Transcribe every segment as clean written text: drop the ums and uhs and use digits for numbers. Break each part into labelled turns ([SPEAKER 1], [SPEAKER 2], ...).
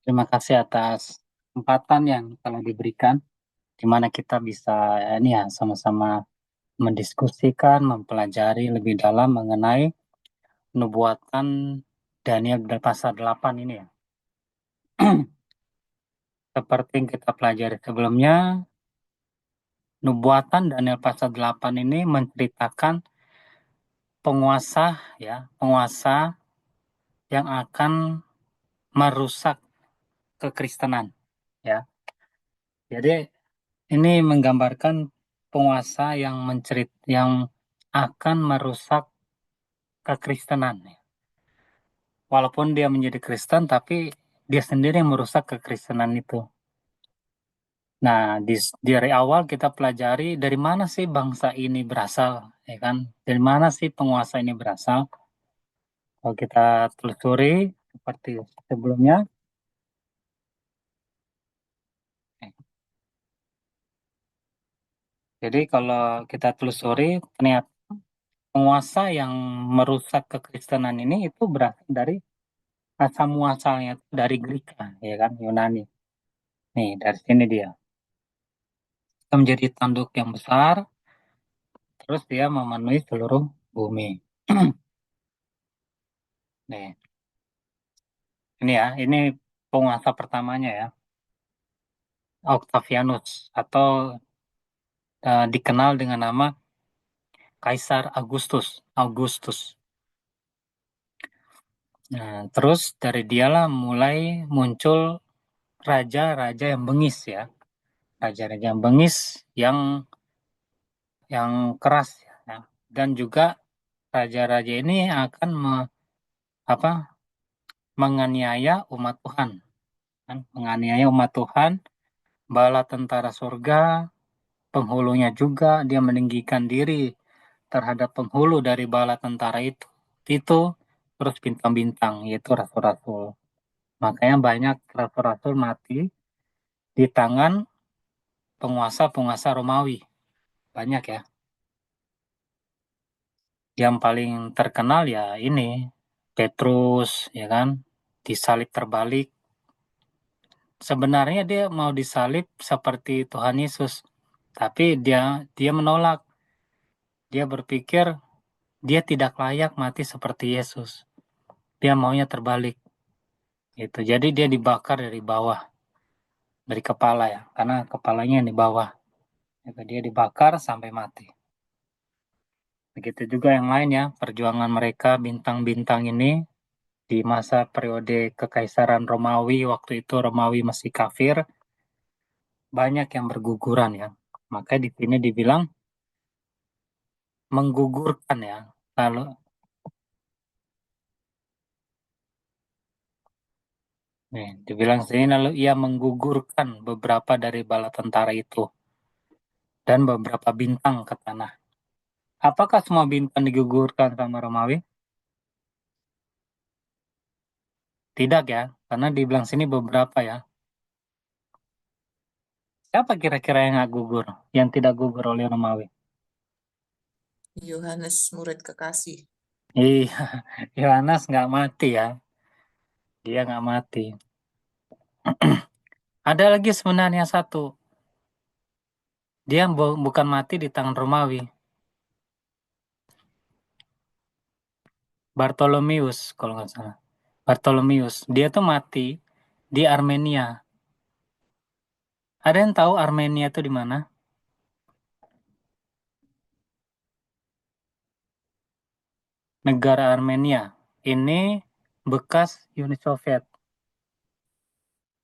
[SPEAKER 1] Terima kasih atas kesempatan yang telah diberikan, di mana kita bisa ini ya sama-sama mendiskusikan, mempelajari lebih dalam mengenai nubuatan Daniel dari pasal 8 ini ya. Seperti yang kita pelajari sebelumnya, nubuatan Daniel pasal 8 ini menceritakan penguasa yang akan merusak kekristenan ya. Jadi ini menggambarkan penguasa yang akan merusak kekristenan. Walaupun dia menjadi Kristen, tapi dia sendiri yang merusak kekristenan itu. Nah, dari awal kita pelajari dari mana sih bangsa ini berasal, ya kan? Dari mana sih penguasa ini berasal? Kalau kita telusuri seperti sebelumnya, eh, jadi kalau kita telusuri ternyata penguasa yang merusak kekristenan ini itu berasal dari asal muasalnya dari Greka, ya kan, Yunani. Nih, dari sini dia. Dia menjadi tanduk yang besar, terus dia memenuhi seluruh bumi. Nih, ini penguasa pertamanya ya, Octavianus atau dikenal dengan nama Kaisar Augustus. Augustus. Nah, terus dari dialah mulai muncul raja-raja yang bengis ya, raja-raja yang bengis yang keras ya. Dan juga raja-raja ini akan apa menganiaya umat Tuhan, kan? Menganiaya umat Tuhan, bala tentara surga, penghulunya juga dia meninggikan diri terhadap penghulu dari bala tentara itu terus bintang-bintang yaitu rasul-rasul. Makanya banyak rasul-rasul mati di tangan penguasa-penguasa Romawi. Banyak ya. Yang paling terkenal ya ini Petrus ya kan disalib terbalik. Sebenarnya dia mau disalib seperti Tuhan Yesus, tapi dia menolak. Dia berpikir dia tidak layak mati seperti Yesus. Dia maunya terbalik. Gitu. Jadi dia dibakar dari bawah, dari kepala ya, karena kepalanya yang di bawah. Gitu. Dia dibakar sampai mati. Begitu juga yang lain ya, perjuangan mereka bintang-bintang ini di masa periode Kekaisaran Romawi, waktu itu Romawi masih kafir, banyak yang berguguran ya. Makanya di sini dibilang menggugurkan ya. Lalu nih, dibilang sini lalu ia menggugurkan beberapa dari bala tentara itu dan beberapa bintang ke tanah. Apakah semua bintang digugurkan sama Romawi? Tidak ya, karena dibilang sini beberapa ya. Siapa kira-kira yang nggak gugur, yang tidak gugur oleh Romawi?
[SPEAKER 2] Yohanes murid kekasih.
[SPEAKER 1] Iya, Yohanes nggak mati ya, dia nggak mati. Ada lagi sebenarnya satu, dia bukan mati di tangan Romawi. Bartolomeus kalau nggak salah. Bartolomeus, dia tuh mati di Armenia. Ada yang tahu Armenia itu di mana? Negara Armenia. Ini bekas Uni Soviet.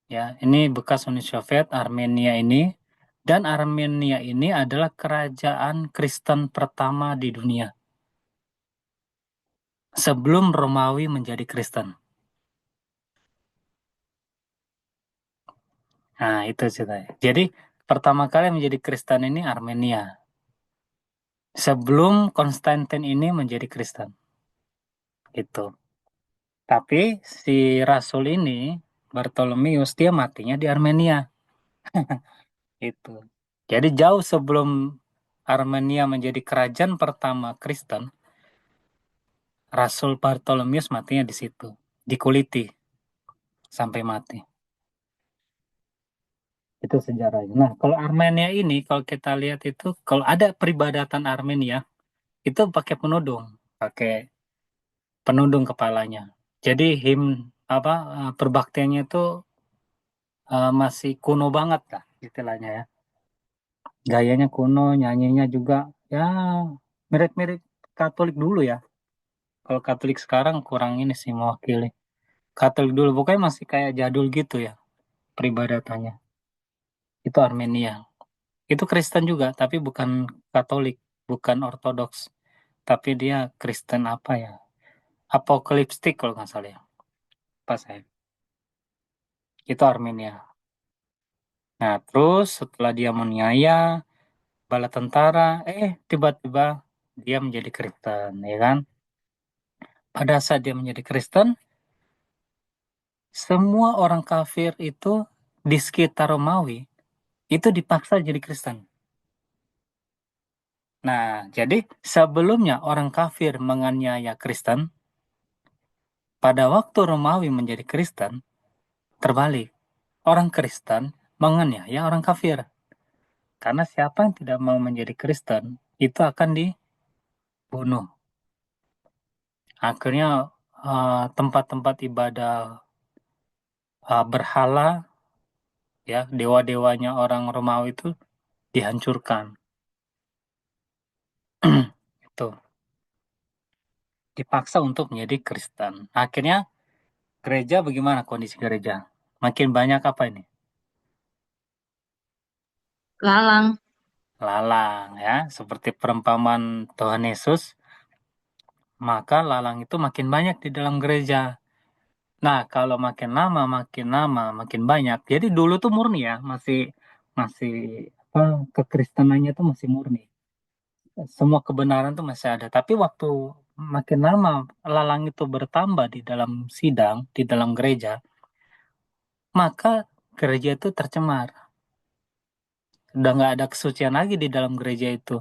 [SPEAKER 1] Ya, ini bekas Uni Soviet, Armenia ini. Dan Armenia ini adalah kerajaan Kristen pertama di dunia. Sebelum Romawi menjadi Kristen. Nah, itu ceritanya. Jadi, pertama kali menjadi Kristen ini Armenia. Sebelum Konstantin ini menjadi Kristen. Itu. Tapi si Rasul ini, Bartolomeus, dia matinya di Armenia. Itu. Jadi jauh sebelum Armenia menjadi kerajaan pertama Kristen, Rasul Bartolomeus matinya di situ. Dikuliti sampai mati. Itu sejarahnya. Nah, kalau Armenia ini, kalau kita lihat itu, kalau ada peribadatan Armenia, itu pakai penudung, pakai penudung kepalanya. Jadi apa perbaktiannya itu masih kuno banget lah istilahnya ya. Gayanya kuno, nyanyinya juga ya mirip-mirip Katolik dulu ya. Kalau Katolik sekarang kurang ini sih mewakili. Katolik dulu pokoknya masih kayak jadul gitu ya peribadatannya. Itu Armenia. Itu Kristen juga, tapi bukan Katolik, bukan Ortodoks. Tapi dia Kristen apa ya? Apokaliptik kalau nggak salah ya. Pas saya. Itu Armenia. Nah, terus setelah dia menganiaya bala tentara, tiba-tiba dia menjadi Kristen, ya kan? Pada saat dia menjadi Kristen, semua orang kafir itu di sekitar Romawi itu dipaksa jadi Kristen. Nah, jadi sebelumnya orang kafir menganiaya Kristen, pada waktu Romawi menjadi Kristen, terbalik. Orang Kristen menganiaya orang kafir. Karena siapa yang tidak mau menjadi Kristen, itu akan dibunuh. Akhirnya tempat-tempat ibadah berhala, ya dewa-dewanya orang Romawi itu dihancurkan. Itu dipaksa untuk menjadi Kristen. Akhirnya gereja bagaimana kondisi gereja? Makin banyak apa ini?
[SPEAKER 2] Lalang.
[SPEAKER 1] Lalang ya, seperti perumpamaan Tuhan Yesus, maka lalang itu makin banyak di dalam gereja. Nah, kalau makin lama, makin banyak. Jadi dulu tuh murni ya, masih masih apa kekristenannya tuh masih murni. Semua kebenaran tuh masih ada. Tapi waktu makin lama lalang itu bertambah di dalam sidang, di dalam gereja, maka gereja itu tercemar. Udah nggak ada kesucian lagi di dalam gereja itu.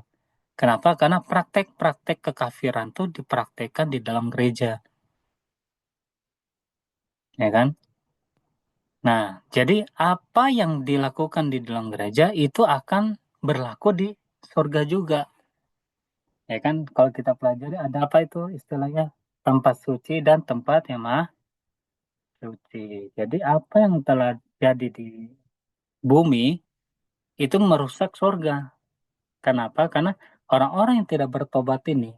[SPEAKER 1] Kenapa? Karena praktek-praktek kekafiran tuh dipraktekkan di dalam gereja, ya kan? Nah, jadi apa yang dilakukan di dalam gereja itu akan berlaku di surga juga, ya kan? Kalau kita pelajari ada apa itu istilahnya tempat suci dan tempat yang maha suci. Jadi apa yang telah jadi di bumi itu merusak surga. Kenapa? Karena orang-orang yang tidak bertobat ini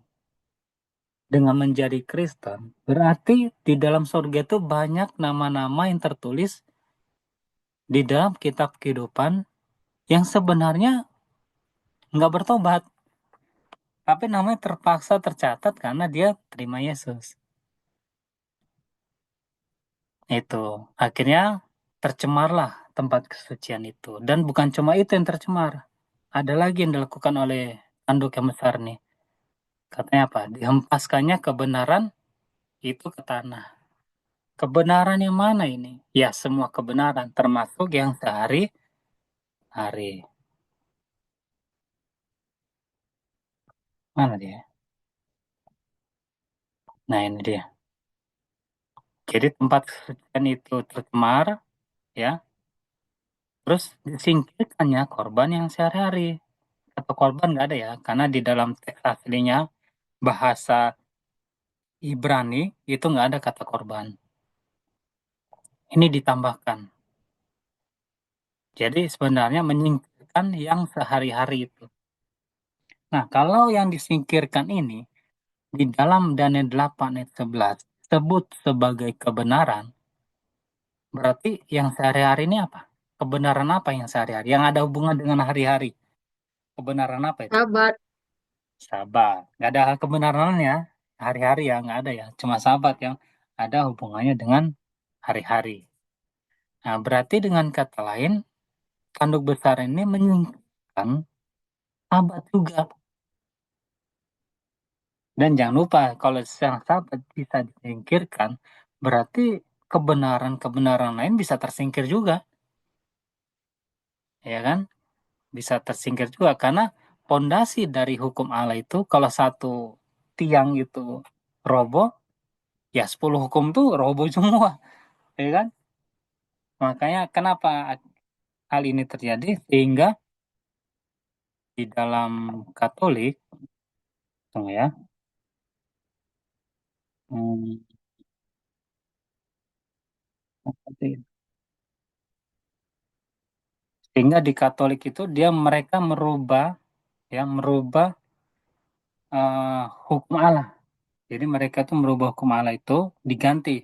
[SPEAKER 1] dengan menjadi Kristen, berarti di dalam surga itu banyak nama-nama yang tertulis di dalam kitab kehidupan yang sebenarnya nggak bertobat, tapi namanya terpaksa tercatat karena dia terima Yesus. Itu akhirnya tercemarlah tempat kesucian itu. Dan bukan cuma itu yang tercemar. Ada lagi yang dilakukan oleh tanduk yang besar nih. Katanya apa? Dihempaskannya kebenaran itu ke tanah. Kebenaran yang mana ini? Ya, semua kebenaran, termasuk yang sehari-hari. Mana dia? Nah, ini dia. Jadi tempat kesucian itu tercemar, ya. Terus disingkirkannya korban yang sehari-hari. Atau korban nggak ada ya, karena di dalam teks aslinya bahasa Ibrani itu nggak ada kata korban. Ini ditambahkan. Jadi sebenarnya menyingkirkan yang sehari-hari itu. Nah, kalau yang disingkirkan ini di dalam Daniel 8 ayat 11 sebut sebagai kebenaran, berarti yang sehari-hari ini apa? Kebenaran apa yang sehari-hari? Yang ada hubungan dengan hari-hari. Kebenaran apa itu?
[SPEAKER 2] Sahabat.
[SPEAKER 1] Sabat. Nggak ada kebenaran ya. Hari-hari ya, nggak ada ya. Cuma sabat yang ada hubungannya dengan hari-hari. Nah, berarti dengan kata lain, tanduk besar ini menyingkirkan sabat juga. Dan jangan lupa, kalau sang sabat bisa disingkirkan, berarti kebenaran-kebenaran lain bisa tersingkir juga. Ya kan? Bisa tersingkir juga. Karena pondasi dari hukum Allah itu, kalau satu tiang itu roboh, ya 10 hukum tuh roboh semua. Ya kan? Makanya kenapa hal ini terjadi sehingga di dalam Katolik, tunggu ya, hmm, sehingga di Katolik itu mereka merubah ya merubah hukum Allah. Jadi mereka tuh merubah hukum Allah itu diganti.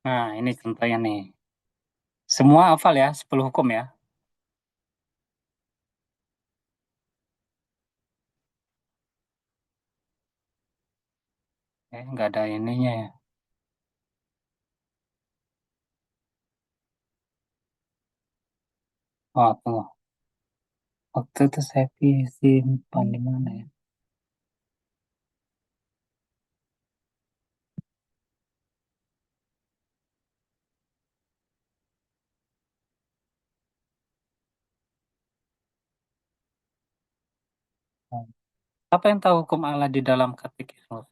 [SPEAKER 1] Nah, ini contohnya nih. Semua hafal ya, 10 hukum ya. Nggak ada ininya ya. Oh, tunggu. Waktu itu saya simpan di mana ya? Apa yang tahu hukum Allah di dalam katekismus?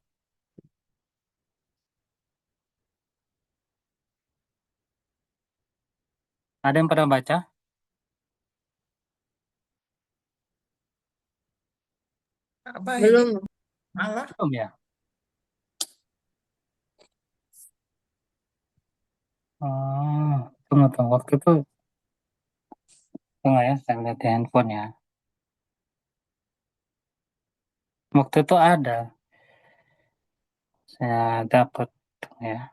[SPEAKER 1] Ada yang pernah baca?
[SPEAKER 2] Apa ini?
[SPEAKER 3] Belum.
[SPEAKER 2] Malah
[SPEAKER 1] Belum ya? Oh, tunggu. Waktu itu, tunggu ya, saya lihat di handphone ya. Waktu itu ada, saya dapat ya.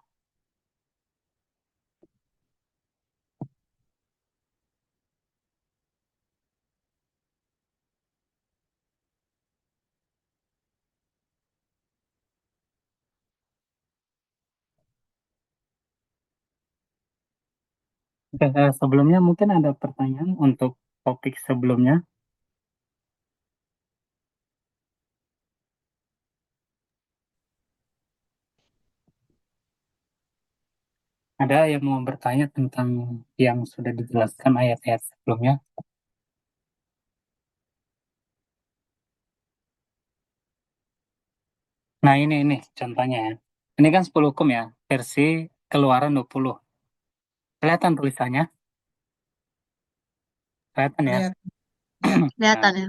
[SPEAKER 1] Oke, sebelumnya mungkin ada pertanyaan untuk topik sebelumnya. Ada yang mau bertanya tentang yang sudah dijelaskan ayat-ayat sebelumnya? Nah, ini contohnya ya. Ini kan 10 hukum ya, versi Keluaran 20. Kelihatan tulisannya? Kelihatan ya?
[SPEAKER 2] lihat ya.
[SPEAKER 1] Nah,
[SPEAKER 3] Kelihatan ya.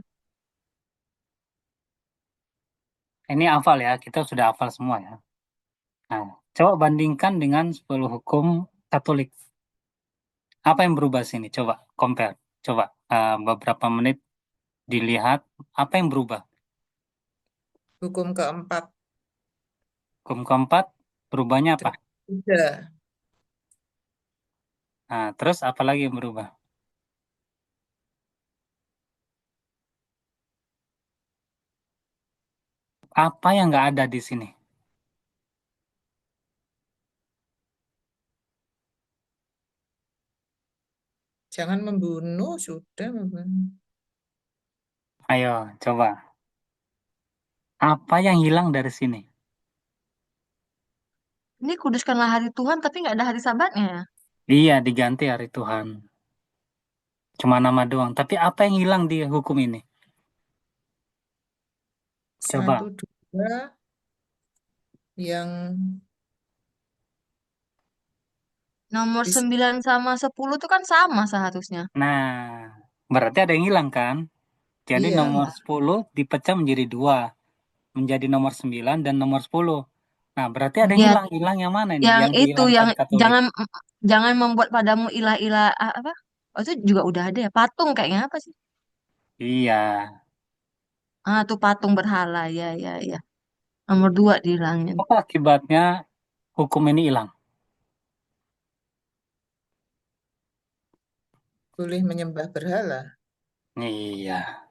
[SPEAKER 1] ini hafal ya, kita sudah hafal semua ya. Nah, coba bandingkan dengan 10 hukum Katolik. Apa yang berubah sini? Coba compare. Coba beberapa menit dilihat apa yang berubah.
[SPEAKER 2] Hukum keempat
[SPEAKER 1] Hukum keempat berubahnya apa?
[SPEAKER 2] sudah
[SPEAKER 1] Nah, terus apa lagi yang berubah? Apa yang nggak ada di sini?
[SPEAKER 2] jangan membunuh sudah membunuh.
[SPEAKER 1] Ayo, coba. Apa yang hilang dari sini?
[SPEAKER 3] Ini kuduskanlah hari Tuhan tapi nggak ada hari Sabatnya ya.
[SPEAKER 1] Iya, diganti hari Tuhan. Cuma nama doang. Tapi apa yang hilang di hukum ini?
[SPEAKER 2] Satu
[SPEAKER 1] Coba.
[SPEAKER 2] dua yang
[SPEAKER 3] Nomor
[SPEAKER 2] bis-
[SPEAKER 3] 9 sama 10 tuh kan sama seharusnya.
[SPEAKER 1] Nah, berarti ada yang hilang kan? Jadi
[SPEAKER 2] iya
[SPEAKER 1] nomor 10 dipecah menjadi dua. Menjadi nomor 9 dan nomor 10. Nah, berarti ada yang
[SPEAKER 3] Ya,
[SPEAKER 1] hilang. Hilang yang mana ini?
[SPEAKER 3] yang
[SPEAKER 1] Yang
[SPEAKER 3] itu yang
[SPEAKER 1] dihilangkan Katolik.
[SPEAKER 3] jangan jangan membuat padamu ilah-ilah apa? Oh, itu juga udah ada ya. Patung kayaknya apa sih?
[SPEAKER 1] Iya.
[SPEAKER 3] Ah, tuh patung berhala. Ya, ya, ya. Nomor 2 dihilangin.
[SPEAKER 1] Apa akibatnya hukum ini hilang?
[SPEAKER 2] boleh menyembah berhala.
[SPEAKER 1] Iya.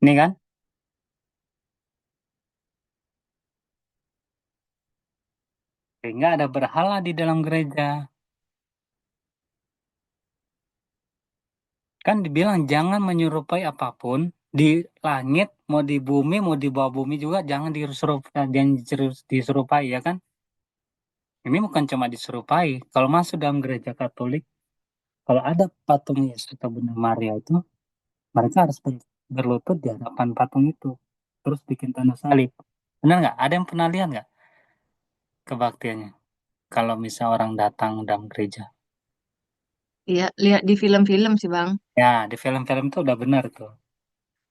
[SPEAKER 1] Ini kan? Sehingga ada berhala di dalam gereja. Kan dibilang jangan menyerupai apapun di langit, mau di bawah bumi juga jangan diserupai ya kan? Ini bukan cuma diserupai. Kalau masuk dalam gereja Katolik, kalau ada patung Yesus atau Bunda Maria itu, mereka harus berlutut di hadapan patung itu. Terus bikin tanda salib. Benar nggak? Ada yang pernah lihat nggak kebaktiannya? Kalau misal orang datang dalam gereja.
[SPEAKER 3] Iya, lihat di film-film sih, Bang.
[SPEAKER 1] Ya, di film-film itu udah benar tuh.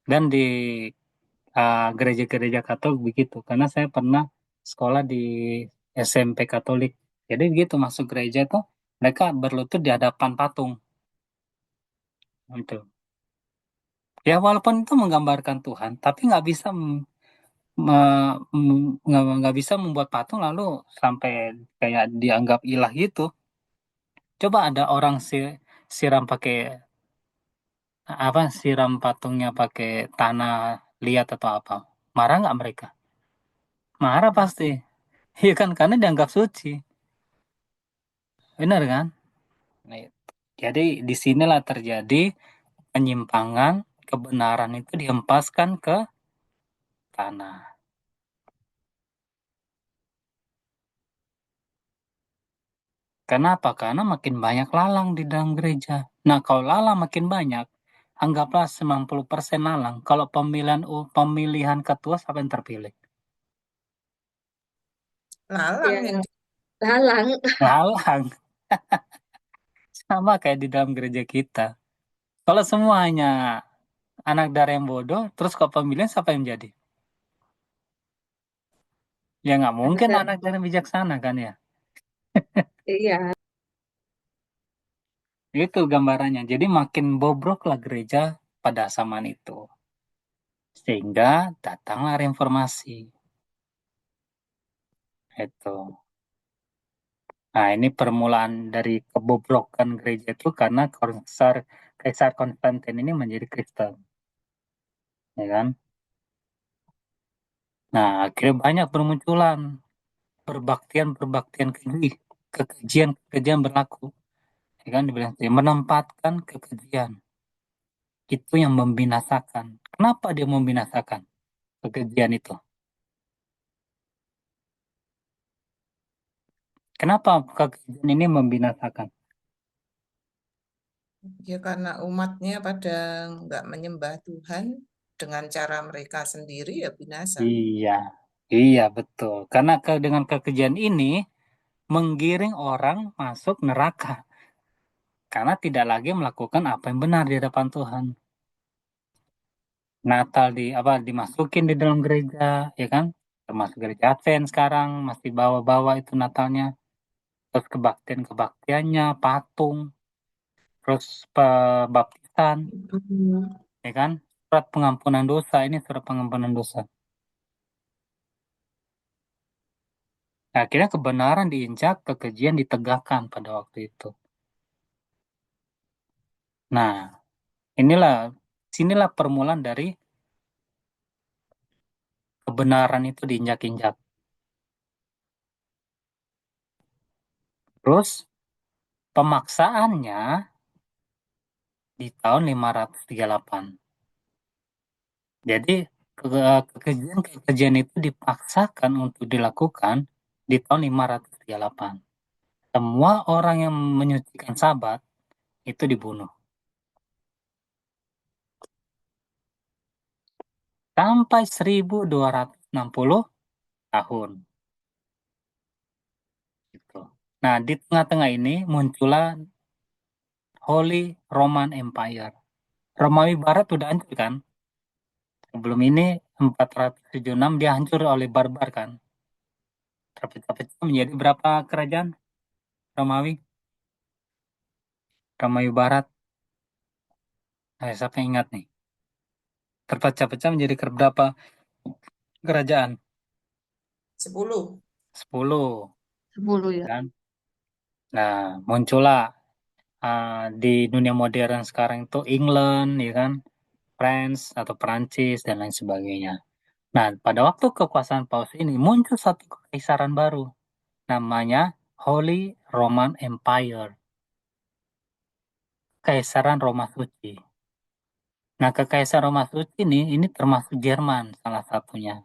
[SPEAKER 1] Dan di gereja-gereja Katolik begitu. Karena saya pernah sekolah di SMP Katolik. Jadi begitu masuk gereja tuh, mereka berlutut di hadapan patung. Gitu. Ya walaupun itu menggambarkan Tuhan, tapi nggak bisa nggak bisa membuat patung lalu sampai kayak dianggap ilah gitu. Coba ada orang siram pakai apa siram patungnya pakai tanah liat atau apa, marah nggak mereka? Marah pasti. Iya kan, karena dianggap suci, benar kan? Nah, jadi disinilah terjadi penyimpangan, kebenaran itu dihempaskan ke tanah. Kenapa? Karena makin banyak lalang di dalam gereja. Nah, kalau lalang makin banyak, anggaplah 90% lalang. Kalau pemilihan ketua siapa yang terpilih?
[SPEAKER 2] Lalang
[SPEAKER 3] Ya,
[SPEAKER 2] yang
[SPEAKER 3] lalang.
[SPEAKER 1] Lalang. Sama kayak di dalam gereja kita. Kalau semuanya anak dari yang bodoh, terus kok pemilihan siapa yang jadi? Ya nggak mungkin
[SPEAKER 3] Ada.
[SPEAKER 1] anak dari yang bijaksana kan ya.
[SPEAKER 3] Iya.
[SPEAKER 1] Itu gambarannya. Jadi makin bobroklah gereja pada zaman itu. Sehingga datanglah reformasi. Itu. Nah, ini permulaan dari kebobrokan gereja itu karena Kaisar Konstantin ini menjadi Kristen, ya kan? Nah, akhirnya banyak bermunculan perbaktian kekejian berlaku, ya kan? Dibilang menempatkan kekejian itu yang membinasakan. Kenapa dia membinasakan kekejian itu? Kenapa kekejian ini membinasakan?
[SPEAKER 2] ya karena umatnya pada nggak menyembah Tuhan dengan cara mereka sendiri ya binasa.
[SPEAKER 1] Iya, iya betul. Karena dengan kekejian ini menggiring orang masuk neraka karena tidak lagi melakukan apa yang benar di hadapan Tuhan. Natal dimasukin di dalam gereja, ya kan? Termasuk gereja Advent sekarang masih bawa-bawa itu Natalnya, terus kebaktiannya, patung, terus pembaptisan,
[SPEAKER 3] Hmm.
[SPEAKER 1] ya kan? Surat pengampunan dosa, ini surat pengampunan dosa. Nah, akhirnya kebenaran diinjak, kekejian ditegakkan pada waktu itu. Nah, sinilah permulaan dari kebenaran itu diinjak-injak. Terus pemaksaannya di tahun 538. Jadi kekejian itu dipaksakan untuk dilakukan di tahun 538. Semua orang yang menyucikan Sabat itu dibunuh. Sampai 1260 tahun. Gitu. Nah, di tengah-tengah ini muncullah Holy Roman Empire. Romawi Barat udah hancur kan? Sebelum ini 476 dia hancur oleh barbar kan? Terpecah-pecah menjadi berapa kerajaan Romawi? Romawi Barat. Siapa yang ingat nih? Terpecah-pecah menjadi berapa kerajaan?
[SPEAKER 2] 10.
[SPEAKER 1] 10,
[SPEAKER 3] 10 ya.
[SPEAKER 1] kan? Nah, muncullah di dunia modern sekarang itu England, ya kan? France atau Perancis dan lain sebagainya. Nah, pada waktu kekuasaan Paus ini muncul satu kekaisaran baru, namanya Holy Roman Empire, Kekaisaran Roma Suci. Nah, Kekaisaran Roma Suci ini termasuk Jerman salah satunya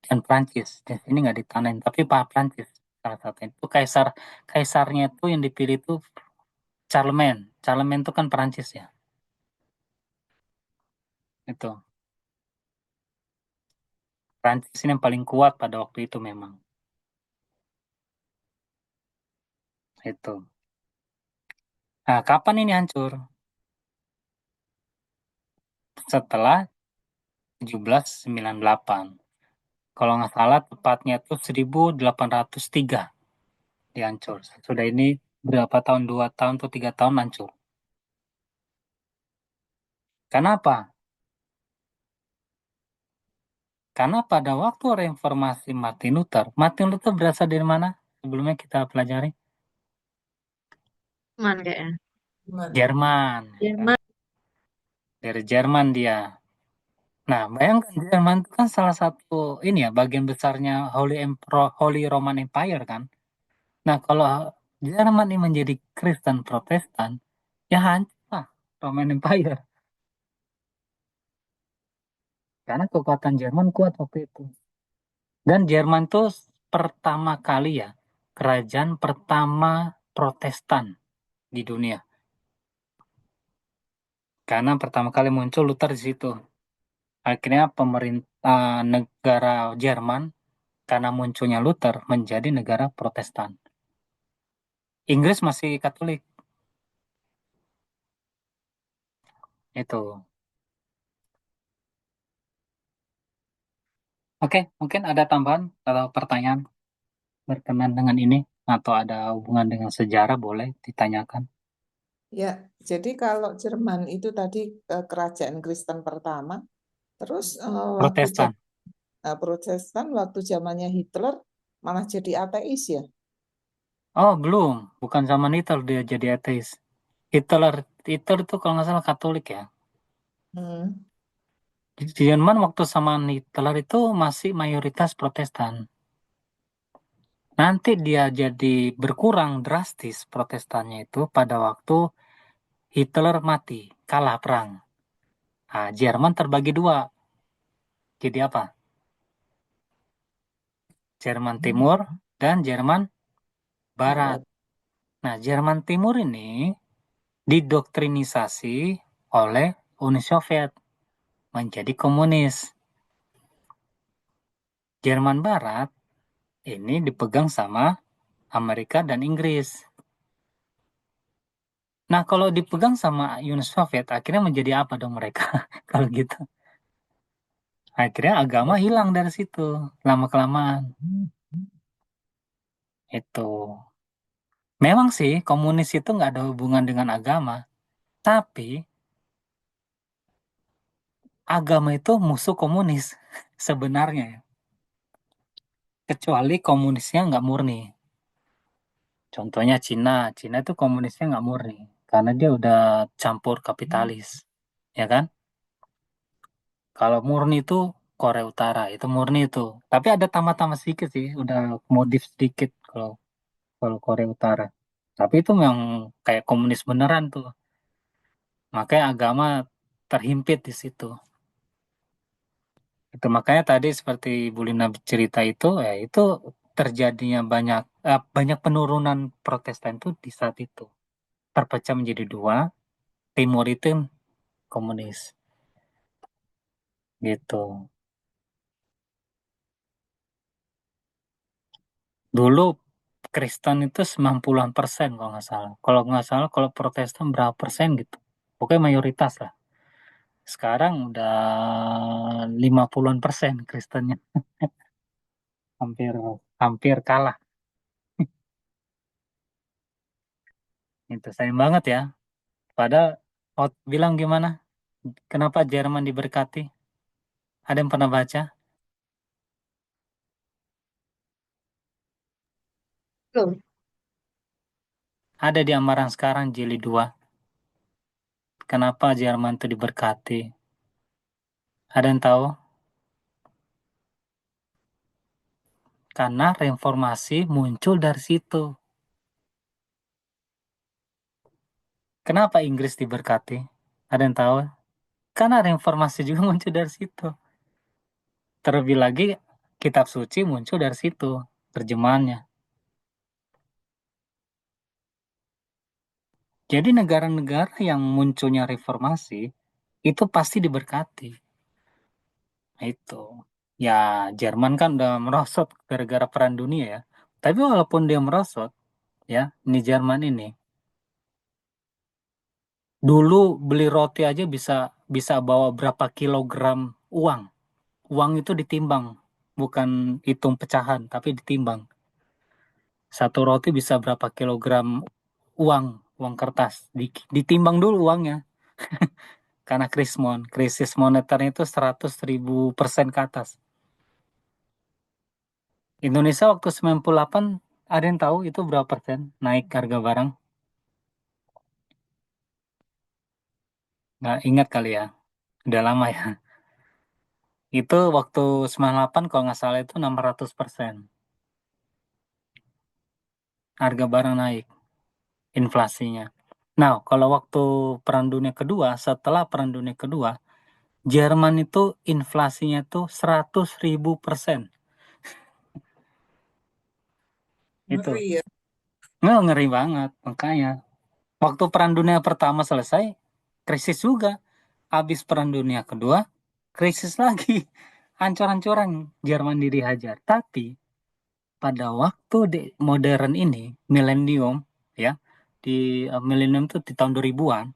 [SPEAKER 1] dan Prancis. Di sini nggak ditandain, tapi Pak Prancis salah satunya. Itu kaisarnya itu yang dipilih itu Charlemagne. Charlemagne itu kan Perancis ya. Itu. Perancis ini yang paling kuat pada waktu itu memang. Itu. Nah, kapan ini hancur? Setelah 1798. Kalau nggak salah tepatnya itu 1803 dihancur. Sudah ini berapa tahun? 2 tahun atau 3 tahun hancur. Kenapa? Karena pada waktu reformasi Martin Luther berasal dari mana? Sebelumnya kita pelajari.
[SPEAKER 3] Cuman kayaknya.
[SPEAKER 2] Gimana?
[SPEAKER 1] Jerman. Ya kan?
[SPEAKER 3] Jerman.
[SPEAKER 1] Dari Jerman dia. Nah, bayangkan Jerman itu kan salah satu ini ya bagian besarnya Holy Roman Empire kan. Nah, kalau Jerman ini menjadi Kristen Protestan, ya hancur lah Roman Empire. Karena kekuatan Jerman kuat waktu itu. Dan Jerman itu pertama kali ya, kerajaan pertama Protestan di dunia. Karena pertama kali muncul Luther di situ. Akhirnya pemerintah negara Jerman karena munculnya Luther menjadi negara Protestan. Inggris masih Katolik. Itu. Oke, mungkin ada tambahan atau pertanyaan berkenan dengan ini atau ada hubungan dengan sejarah boleh ditanyakan.
[SPEAKER 2] Ya, jadi kalau Jerman itu tadi kerajaan Kristen pertama, terus
[SPEAKER 1] Protestan.
[SPEAKER 2] Protestan waktu zamannya Hitler malah jadi ateis ya.
[SPEAKER 1] Oh, belum. Bukan zaman Hitler dia jadi ateis. Hitler itu kalau nggak salah Katolik ya.
[SPEAKER 2] Hmm.
[SPEAKER 1] Di Jerman waktu zaman Hitler itu masih mayoritas Protestan. Nanti dia jadi berkurang drastis Protestannya itu pada waktu Hitler mati, kalah perang. Nah, Jerman terbagi dua. Jadi apa? Jerman Timur dan Jerman Barat. Nah, Jerman Timur ini didoktrinisasi oleh Uni Soviet menjadi komunis. Jerman Barat ini dipegang sama Amerika dan Inggris. Nah, kalau dipegang sama Uni Soviet, akhirnya menjadi apa dong mereka? Kalau gitu. Akhirnya agama hilang dari situ, lama-kelamaan. Itu. Memang sih, komunis itu nggak ada hubungan dengan agama. Tapi, agama itu musuh komunis sebenarnya. Kecuali komunisnya nggak murni. Contohnya Cina. Cina itu komunisnya nggak murni. Karena dia udah campur kapitalis. Ya kan? Kalau murni itu Korea Utara. Itu murni itu. Tapi ada tambah-tambah sedikit sih. Udah modif sedikit kalau kalau Korea Utara. Tapi itu memang kayak komunis beneran tuh. Makanya agama terhimpit di situ. Itu makanya tadi seperti Bu Lina cerita itu terjadinya banyak penurunan Protestan itu di saat itu. Terpecah menjadi dua, Timur itu komunis. Gitu. Dulu Kristen itu 90-an% kalau nggak salah. Kalau nggak salah kalau Protestan berapa persen gitu. Pokoknya mayoritas lah. Sekarang udah 50-an% Kristennya. Hampir hampir kalah. Itu sayang banget ya. Padahal bilang gimana? Kenapa Jerman diberkati? Ada yang pernah baca?
[SPEAKER 3] Belum.
[SPEAKER 1] Ada di Amaran sekarang jilid 2. Kenapa Jerman itu diberkati? Ada yang tahu? Karena reformasi muncul dari situ. Kenapa Inggris diberkati? Ada yang tahu? Karena reformasi juga muncul dari situ. Terlebih lagi kitab suci muncul dari situ terjemahannya. Jadi negara-negara yang munculnya reformasi itu pasti diberkati. Nah, itu. Ya, Jerman kan udah merosot gara-gara Perang Dunia ya. Tapi walaupun dia merosot, ya, ini Jerman ini, dulu beli roti aja bisa bisa bawa berapa kilogram uang. Uang itu ditimbang, bukan hitung pecahan, tapi ditimbang. Satu roti bisa berapa kilogram uang, uang kertas. Ditimbang dulu uangnya. Karena krisis moneternya itu 100.000% ke atas. Indonesia waktu 98, ada yang tahu itu berapa persen naik harga barang? Nggak ingat kali ya, udah lama ya. Itu waktu 98 kalau nggak salah itu 600% harga barang naik, inflasinya. Nah, kalau waktu Perang Dunia Kedua, setelah Perang Dunia Kedua, Jerman itu inflasinya tuh 100.000%. Itu.
[SPEAKER 2] Ngeri ya.
[SPEAKER 1] Nggak, ngeri banget, makanya. Waktu Perang Dunia Pertama selesai, krisis juga. Habis Perang Dunia Kedua, krisis lagi. Hancur-hancuran Jerman dihajar. Tapi pada waktu di modern ini, milenium, ya, di milenium itu di tahun 2000-an,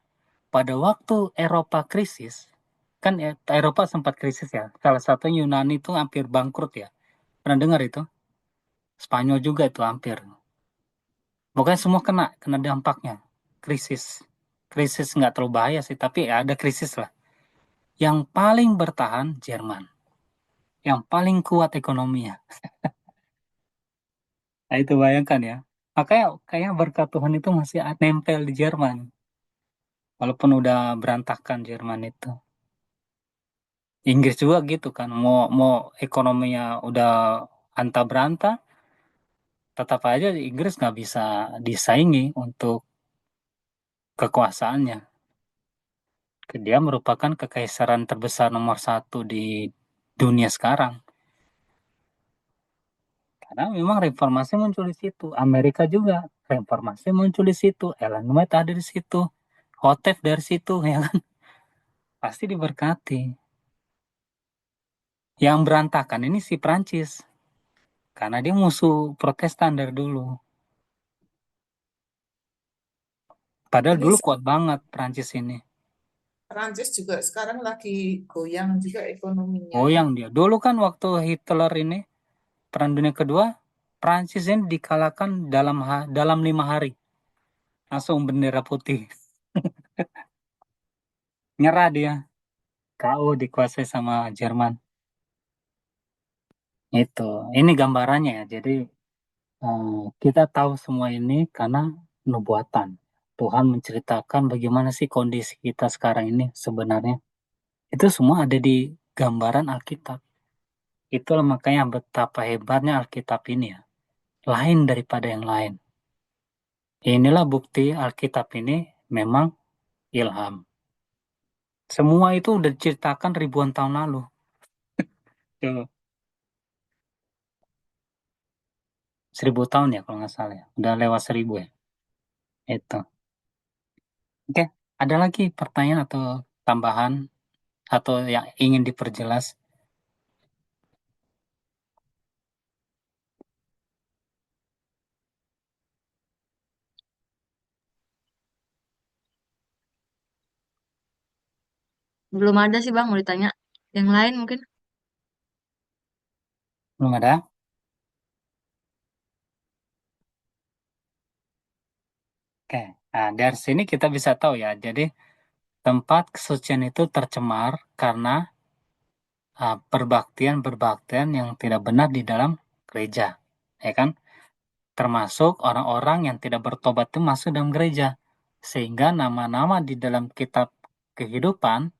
[SPEAKER 1] pada waktu Eropa krisis, kan Eropa sempat krisis ya. Salah satunya Yunani itu hampir bangkrut ya. Pernah dengar itu? Spanyol juga itu hampir. Pokoknya semua kena dampaknya. Krisis. Krisis nggak terlalu bahaya sih, tapi ya ada krisis lah. Yang paling bertahan Jerman. Yang paling kuat ekonominya. Nah itu bayangkan ya. Makanya kayak berkat Tuhan itu masih nempel di Jerman. Walaupun udah berantakan Jerman itu. Inggris juga gitu kan. Mau mau ekonominya udah anta beranta, tetap aja Inggris nggak bisa disaingi untuk kekuasaannya. Dia merupakan kekaisaran terbesar nomor satu di dunia sekarang. Karena memang reformasi muncul di situ. Amerika juga reformasi muncul di situ. Ellen White ada di situ. Hotep dari situ, ya kan? Pasti diberkati. Yang berantakan ini si Prancis. Karena dia musuh Protestan dari dulu. Padahal
[SPEAKER 2] Ini
[SPEAKER 1] dulu kuat banget Prancis ini.
[SPEAKER 2] Perancis juga sekarang lagi goyang juga ekonominya ya.
[SPEAKER 1] Goyang dia. Dulu kan waktu Hitler ini, Perang Dunia Kedua, Prancis ini dikalahkan dalam 5 hari. Langsung bendera putih. Nyerah dia. KO dikuasai sama Jerman. Itu. Ini gambarannya ya. Jadi kita tahu semua ini karena nubuatan. Tuhan menceritakan bagaimana sih kondisi kita sekarang ini sebenarnya. Itu semua ada di gambaran Alkitab. Itulah makanya betapa hebatnya Alkitab ini ya. Lain daripada yang lain. Inilah bukti Alkitab ini memang ilham. Semua itu udah diceritakan ribuan tahun lalu. Tuh, 1.000 tahun ya kalau nggak salah ya. Udah lewat 1.000 ya. Itu. Oke, ada lagi pertanyaan atau tambahan atau yang ingin diperjelas?
[SPEAKER 3] Belum ada sih Bang, mau ditanya. Yang lain mungkin.
[SPEAKER 1] Belum ada? Oke. Nah, dari sini kita bisa tahu ya. Jadi tempat kesucian itu tercemar karena perbaktian-perbaktian yang tidak benar di dalam gereja. Ya kan? Termasuk orang-orang yang tidak bertobat itu masuk dalam gereja. Sehingga nama-nama di dalam kitab kehidupan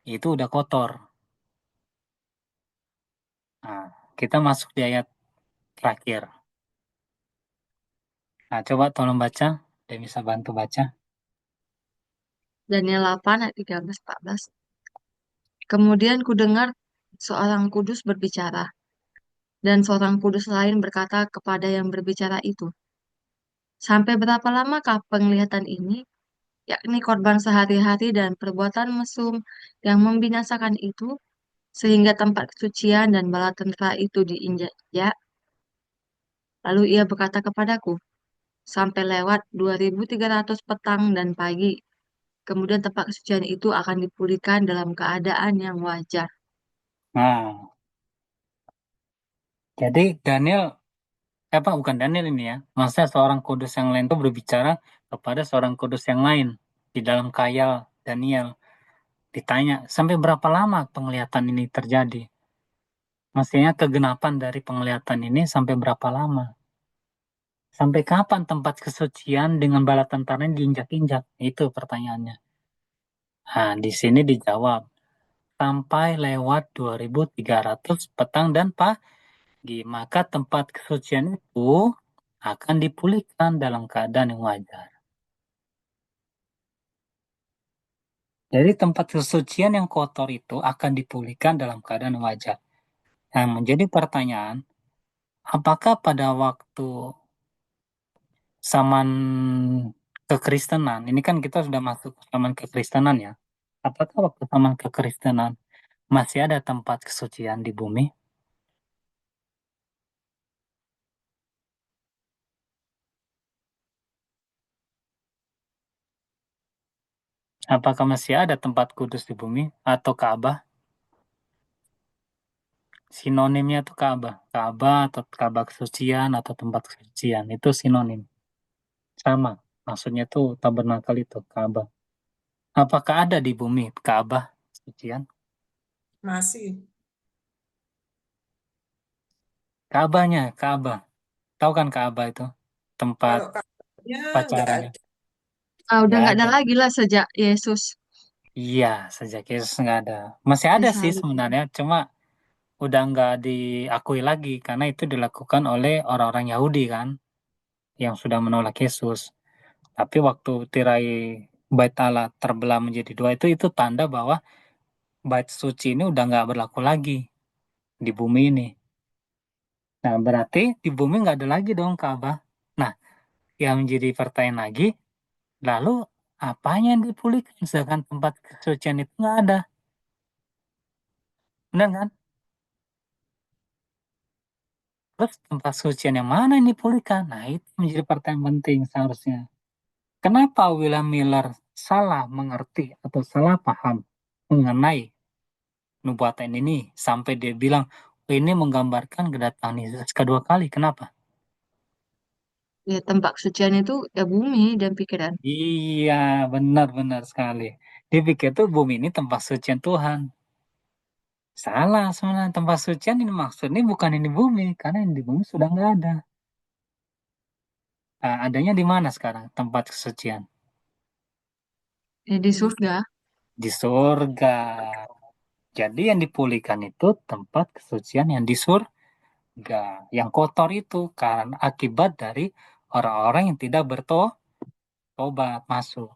[SPEAKER 1] itu udah kotor. Nah, kita masuk di ayat terakhir. Nah, coba tolong baca. Dia bisa bantu baca.
[SPEAKER 3] Daniel 8 ayat 13-14. Kemudian kudengar seorang kudus berbicara, dan seorang kudus lain berkata kepada yang berbicara itu, Sampai berapa lamakah penglihatan ini, yakni korban sehari-hari dan perbuatan mesum yang membinasakan itu, sehingga tempat kesucian dan bala tentara itu diinjak-injak? Lalu ia berkata kepadaku, sampai lewat 2300 petang dan pagi, kemudian tempat kesucian itu akan dipulihkan dalam keadaan yang wajar.
[SPEAKER 1] Nah, jadi Daniel, apa bukan Daniel ini ya, maksudnya seorang kudus yang lain itu berbicara kepada seorang kudus yang lain di dalam khayal Daniel. Ditanya, sampai berapa lama penglihatan ini terjadi? Maksudnya kegenapan dari penglihatan ini sampai berapa lama? Sampai kapan tempat kesucian dengan bala tentara diinjak-injak? Itu pertanyaannya. Nah, di sini dijawab, sampai lewat 2300 petang dan pagi, maka tempat kesucian itu akan dipulihkan dalam keadaan yang wajar. Jadi tempat kesucian yang kotor itu akan dipulihkan dalam keadaan yang wajar. Nah, menjadi pertanyaan, apakah pada waktu zaman kekristenan, ini kan kita sudah masuk zaman kekristenan ya, apakah waktu zaman kekristenan masih ada tempat kesucian di bumi? Apakah masih ada tempat kudus di bumi atau Ka'bah? Sinonimnya itu Ka'bah. Ka'bah atau Ka'bah kesucian atau tempat kesucian itu sinonim. Sama. Maksudnya itu tabernakel itu Ka'bah. Apakah ada di bumi Ka'bah kesucian?
[SPEAKER 2] Masih.
[SPEAKER 1] Ka'bahnya, Ka'bah. Tahu kan Ka'bah itu? Tempat
[SPEAKER 2] Kalau kabarnya nggak
[SPEAKER 1] pacarannya.
[SPEAKER 2] ada.
[SPEAKER 3] Ah, udah
[SPEAKER 1] Nggak
[SPEAKER 3] nggak ada
[SPEAKER 1] ada.
[SPEAKER 3] lagi lah sejak Yesus
[SPEAKER 1] Iya, sejak Yesus nggak ada. Masih ada sih
[SPEAKER 3] disalib.
[SPEAKER 1] sebenarnya, cuma udah nggak diakui lagi karena itu dilakukan oleh orang-orang Yahudi kan, yang sudah menolak Yesus. Tapi waktu tirai Bait Allah terbelah menjadi dua itu tanda bahwa bait suci ini udah nggak berlaku lagi di bumi ini. Nah, berarti di bumi nggak ada lagi dong Ka'bah. Nah, yang menjadi pertanyaan lagi, lalu apanya yang dipulihkan sedangkan tempat kesucian itu nggak ada? Benar kan? Terus tempat kesucian yang mana yang dipulihkan? Nah, itu menjadi pertanyaan penting seharusnya. Kenapa William Miller salah mengerti atau salah paham mengenai nubuatan ini sampai dia bilang, "Oh, ini menggambarkan kedatangan Yesus kedua kali. Kenapa?
[SPEAKER 3] Ya, tempat kesucian itu ya bumi dan pikiran.
[SPEAKER 1] Iya, benar-benar sekali. Dia pikir tuh bumi ini tempat sucian Tuhan. Salah sebenarnya, tempat sucian ini maksud ini bukan ini bumi, karena yang di bumi sudah nggak ada. Nah, adanya di mana sekarang tempat kesucian?
[SPEAKER 3] Ya, di surga.
[SPEAKER 1] Di surga. Jadi yang dipulihkan itu tempat kesucian yang di surga. Yang kotor itu karena akibat dari orang-orang yang tidak bertobat masuk.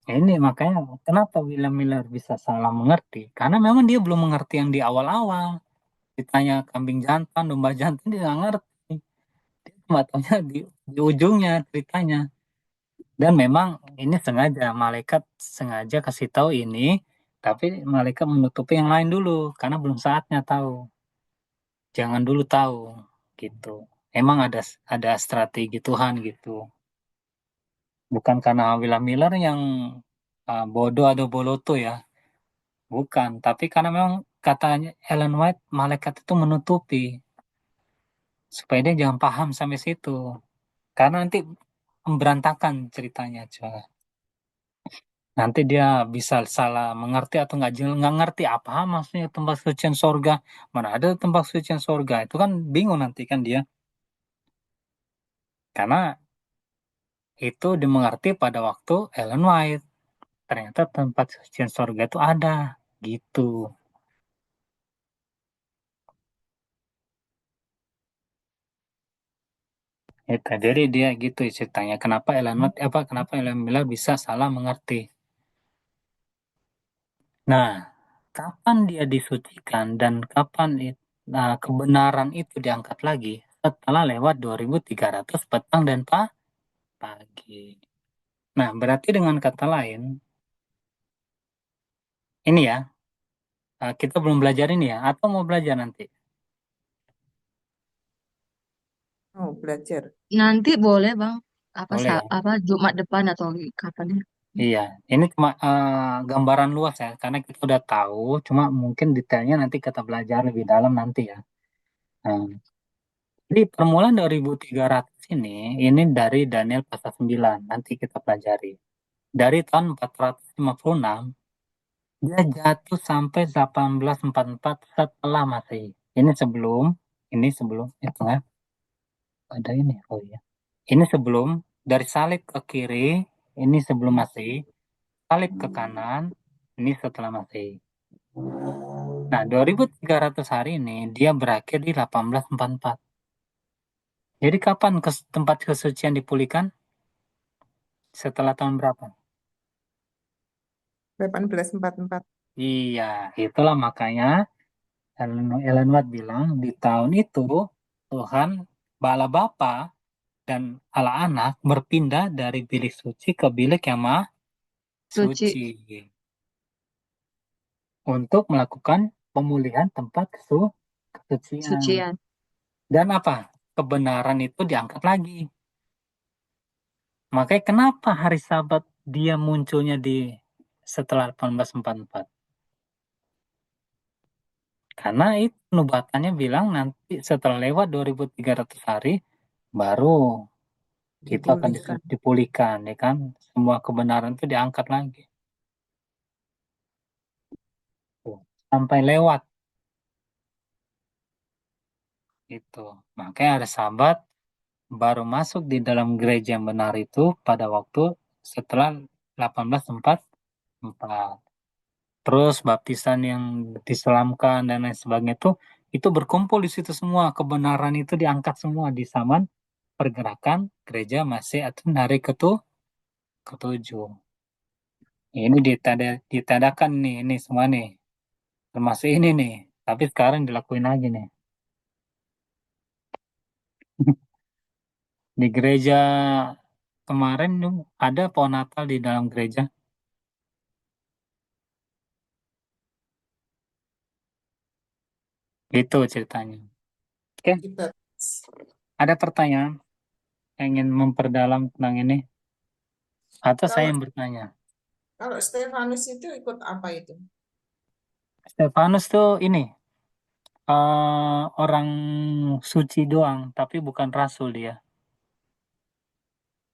[SPEAKER 1] Ya, ini makanya kenapa William Miller bisa salah mengerti? Karena memang dia belum mengerti yang di awal-awal. Ditanya kambing jantan, domba jantan, dia nggak ngerti. Dia cuma taunya di ujungnya ceritanya. Dan memang ini sengaja, malaikat sengaja kasih tahu ini, tapi malaikat menutupi yang lain dulu, karena belum saatnya tahu. Jangan dulu tahu, gitu. Emang ada strategi Tuhan gitu. Bukan karena William Miller yang bodoh atau boloto ya. Bukan, tapi karena memang katanya Ellen White, malaikat itu menutupi supaya dia jangan paham sampai situ. Karena nanti berantakan ceritanya, coba. Nanti dia bisa salah mengerti atau nggak ngerti apa maksudnya tempat sucian sorga. Mana ada tempat sucian sorga, itu kan bingung nanti kan dia. Karena itu dimengerti pada waktu Ellen White. Ternyata tempat sucian sorga itu ada, gitu. Jadi dia gitu ceritanya. Kenapa Ellen Miller bisa salah mengerti? Nah, kapan dia disucikan dan kapan kebenaran itu diangkat lagi? setelah lewat 2300 petang dan pagi. Nah, berarti dengan kata lain, ini ya, kita belum belajar ini ya, atau mau belajar nanti?
[SPEAKER 2] Oh, belajar.
[SPEAKER 3] Nanti boleh Bang,
[SPEAKER 1] Boleh ya?
[SPEAKER 3] apa Jumat depan atau kapan ya?
[SPEAKER 1] Iya, ini cuma gambaran luas ya, karena kita udah tahu, cuma mungkin detailnya nanti kita belajar lebih dalam nanti ya. Nah, jadi permulaan 2300 ini dari Daniel pasal 9, nanti kita pelajari. Dari tahun 456, dia jatuh sampai 1844 setelah Masehi. Ini sebelum, itu ya, ada ini, oh iya. Ini sebelum, dari salib ke kiri, ini sebelum Masehi, salib ke kanan, ini setelah Masehi. Nah, 2300 hari ini dia berakhir di 1844. Jadi kapan tempat kesucian dipulihkan? Setelah tahun berapa?
[SPEAKER 2] 1844.
[SPEAKER 1] Iya, itulah makanya Ellen White bilang di tahun itu Tuhan Bala Bapa dan Allah Anak berpindah dari bilik suci ke bilik yang maha
[SPEAKER 3] Suci,
[SPEAKER 1] suci untuk melakukan pemulihan tempat kesucian.
[SPEAKER 3] sucian.
[SPEAKER 1] Dan apa? Kebenaran itu diangkat lagi. Makanya kenapa hari Sabat dia munculnya di setelah 1844? Karena itu nubuatannya bilang nanti setelah lewat 2300 hari baru kita akan
[SPEAKER 2] Dipulihkan.
[SPEAKER 1] dipulihkan, ya kan? Semua kebenaran itu diangkat lagi. Tuh, sampai lewat itu. Makanya hari Sabat baru masuk di dalam gereja yang benar itu pada waktu setelah 1844. Terus baptisan yang diselamkan dan lain sebagainya itu berkumpul di situ semua. Kebenaran itu diangkat semua di zaman pergerakan gereja masih atau hari ketujuh. Ini ditadakan nih, ini semua nih. Termasuk ini nih. Tapi sekarang dilakuin lagi nih. Di gereja kemarin tuh ada pohon Natal di dalam gereja. Itu ceritanya. Oke,
[SPEAKER 2] Kita
[SPEAKER 1] ada pertanyaan yang ingin memperdalam tentang ini? Atau saya
[SPEAKER 2] kalau
[SPEAKER 1] yang bertanya?
[SPEAKER 2] kalau Stefanus itu ikut apa itu?
[SPEAKER 1] Stefanus tuh ini orang suci doang, tapi bukan rasul dia.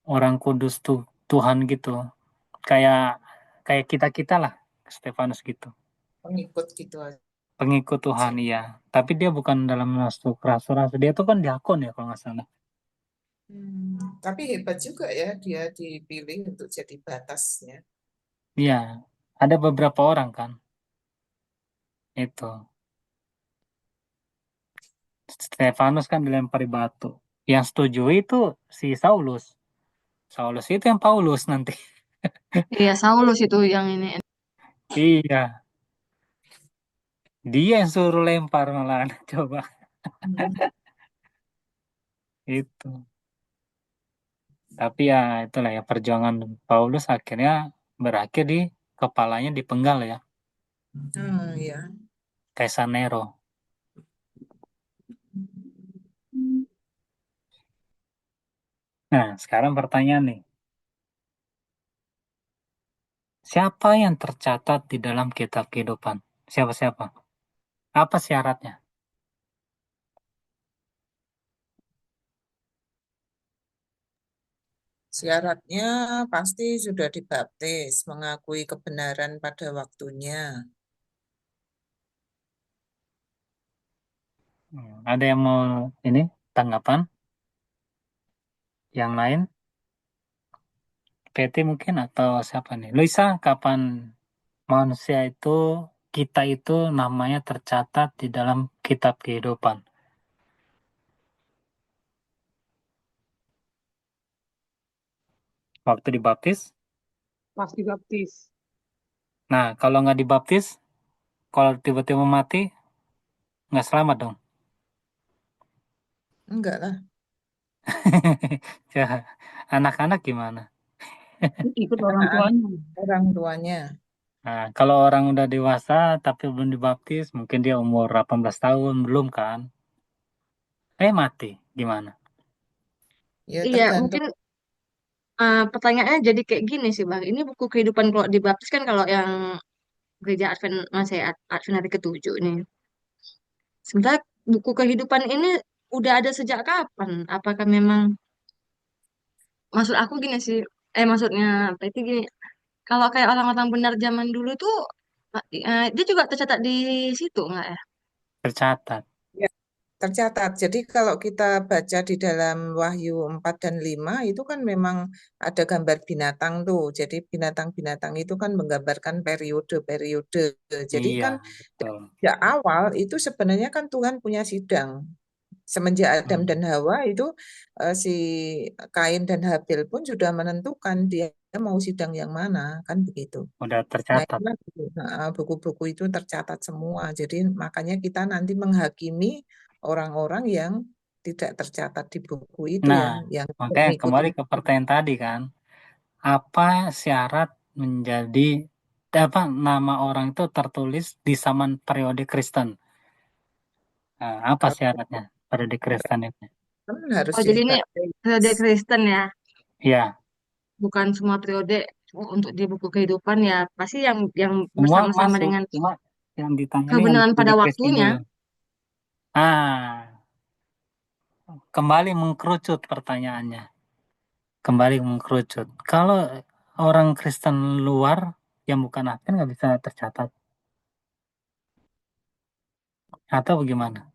[SPEAKER 1] Orang kudus tuh Tuhan gitu. Kayak kayak kita-kita lah, Stefanus gitu.
[SPEAKER 2] Pengikut gitu aja.
[SPEAKER 1] Pengikut Tuhan ya. Tapi dia bukan dalam masuk rasul-rasul. Dia tuh kan diakon ya kalau nggak salah.
[SPEAKER 2] Tapi hebat juga ya dia dipilih untuk jadi batasnya.
[SPEAKER 1] Iya, ada beberapa orang kan. Itu. Stefanus kan dilempari batu. Yang setuju itu si Saulus. Saulus itu yang Paulus nanti.
[SPEAKER 3] Iya, Saulus itu yang ini.
[SPEAKER 1] Iya, dia yang suruh lempar malah. Coba
[SPEAKER 2] Hmm.
[SPEAKER 1] itu. Tapi ya itulah ya perjuangan Paulus akhirnya berakhir di kepalanya dipenggal ya,
[SPEAKER 2] Ya.
[SPEAKER 1] Kaisar Nero. Nah, sekarang pertanyaan nih. Siapa yang tercatat di dalam kitab kehidupan? Siapa-siapa? Apa syaratnya?
[SPEAKER 2] Syaratnya pasti sudah dibaptis, mengakui kebenaran pada waktunya.
[SPEAKER 1] Ada yang mau ini tanggapan? Yang lain? PT mungkin atau siapa nih? Luisa, kapan manusia itu, kita itu namanya tercatat di dalam kitab kehidupan? Waktu dibaptis?
[SPEAKER 4] Pas dibaptis.
[SPEAKER 1] Nah, kalau nggak dibaptis, kalau tiba-tiba mati, nggak selamat dong.
[SPEAKER 2] Enggak lah.
[SPEAKER 1] Ya, anak-anak gimana?
[SPEAKER 4] Ikut orang tuanya.
[SPEAKER 2] Orang tuanya.
[SPEAKER 1] Nah, kalau orang udah dewasa tapi belum dibaptis, mungkin dia umur 18 tahun, belum kan? Mati, gimana?
[SPEAKER 2] Ya
[SPEAKER 3] Iya,
[SPEAKER 2] tergantung.
[SPEAKER 3] mungkin pertanyaannya jadi kayak gini sih Bang. Ini buku kehidupan kalau dibaptis kan kalau yang gereja Advent masih Advent hari ketujuh ini. Sebenarnya buku kehidupan ini udah ada sejak kapan? Apakah memang maksud aku gini sih, maksudnya apa itu gini, kalau kayak orang-orang benar zaman dulu tuh dia juga tercatat di situ nggak ya?
[SPEAKER 1] Tercatat.
[SPEAKER 2] Ya, tercatat. Jadi kalau kita baca di dalam Wahyu 4 dan 5 itu kan memang ada gambar binatang tuh. Jadi binatang-binatang itu kan menggambarkan periode-periode. Jadi
[SPEAKER 1] Iya,
[SPEAKER 2] kan
[SPEAKER 1] betul.
[SPEAKER 2] sejak awal itu sebenarnya kan Tuhan punya sidang. Semenjak Adam dan Hawa itu si Kain dan Habil pun sudah menentukan dia mau sidang yang mana, kan begitu.
[SPEAKER 1] Udah
[SPEAKER 2] Nah,
[SPEAKER 1] tercatat.
[SPEAKER 2] itulah buku-buku itu tercatat semua. Jadi makanya kita nanti menghakimi orang-orang yang tidak tercatat di buku itu
[SPEAKER 1] Nah,
[SPEAKER 2] yang
[SPEAKER 1] makanya
[SPEAKER 2] mengikuti.
[SPEAKER 1] kembali ke pertanyaan tadi kan. Apa syarat menjadi apa nama orang itu tertulis di zaman periode Kristen? Nah, apa
[SPEAKER 2] Kalau
[SPEAKER 1] syaratnya periode Kristen itu?
[SPEAKER 2] kan harus
[SPEAKER 3] Oh jadi ini periode
[SPEAKER 2] dibaptis.
[SPEAKER 3] Kristen ya,
[SPEAKER 1] Ya,
[SPEAKER 3] bukan semua periode untuk di buku kehidupan ya. Pasti yang
[SPEAKER 1] semua
[SPEAKER 3] bersama-sama
[SPEAKER 1] masuk.
[SPEAKER 3] dengan
[SPEAKER 1] Cuma yang ditanya ini yang
[SPEAKER 3] kebenaran pada
[SPEAKER 1] periode Kristen
[SPEAKER 3] waktunya.
[SPEAKER 1] dulu. Ah, kembali mengkerucut pertanyaannya. Kembali mengkerucut. Kalau orang Kristen luar yang bukan Advent nggak bisa tercatat atau bagaimana?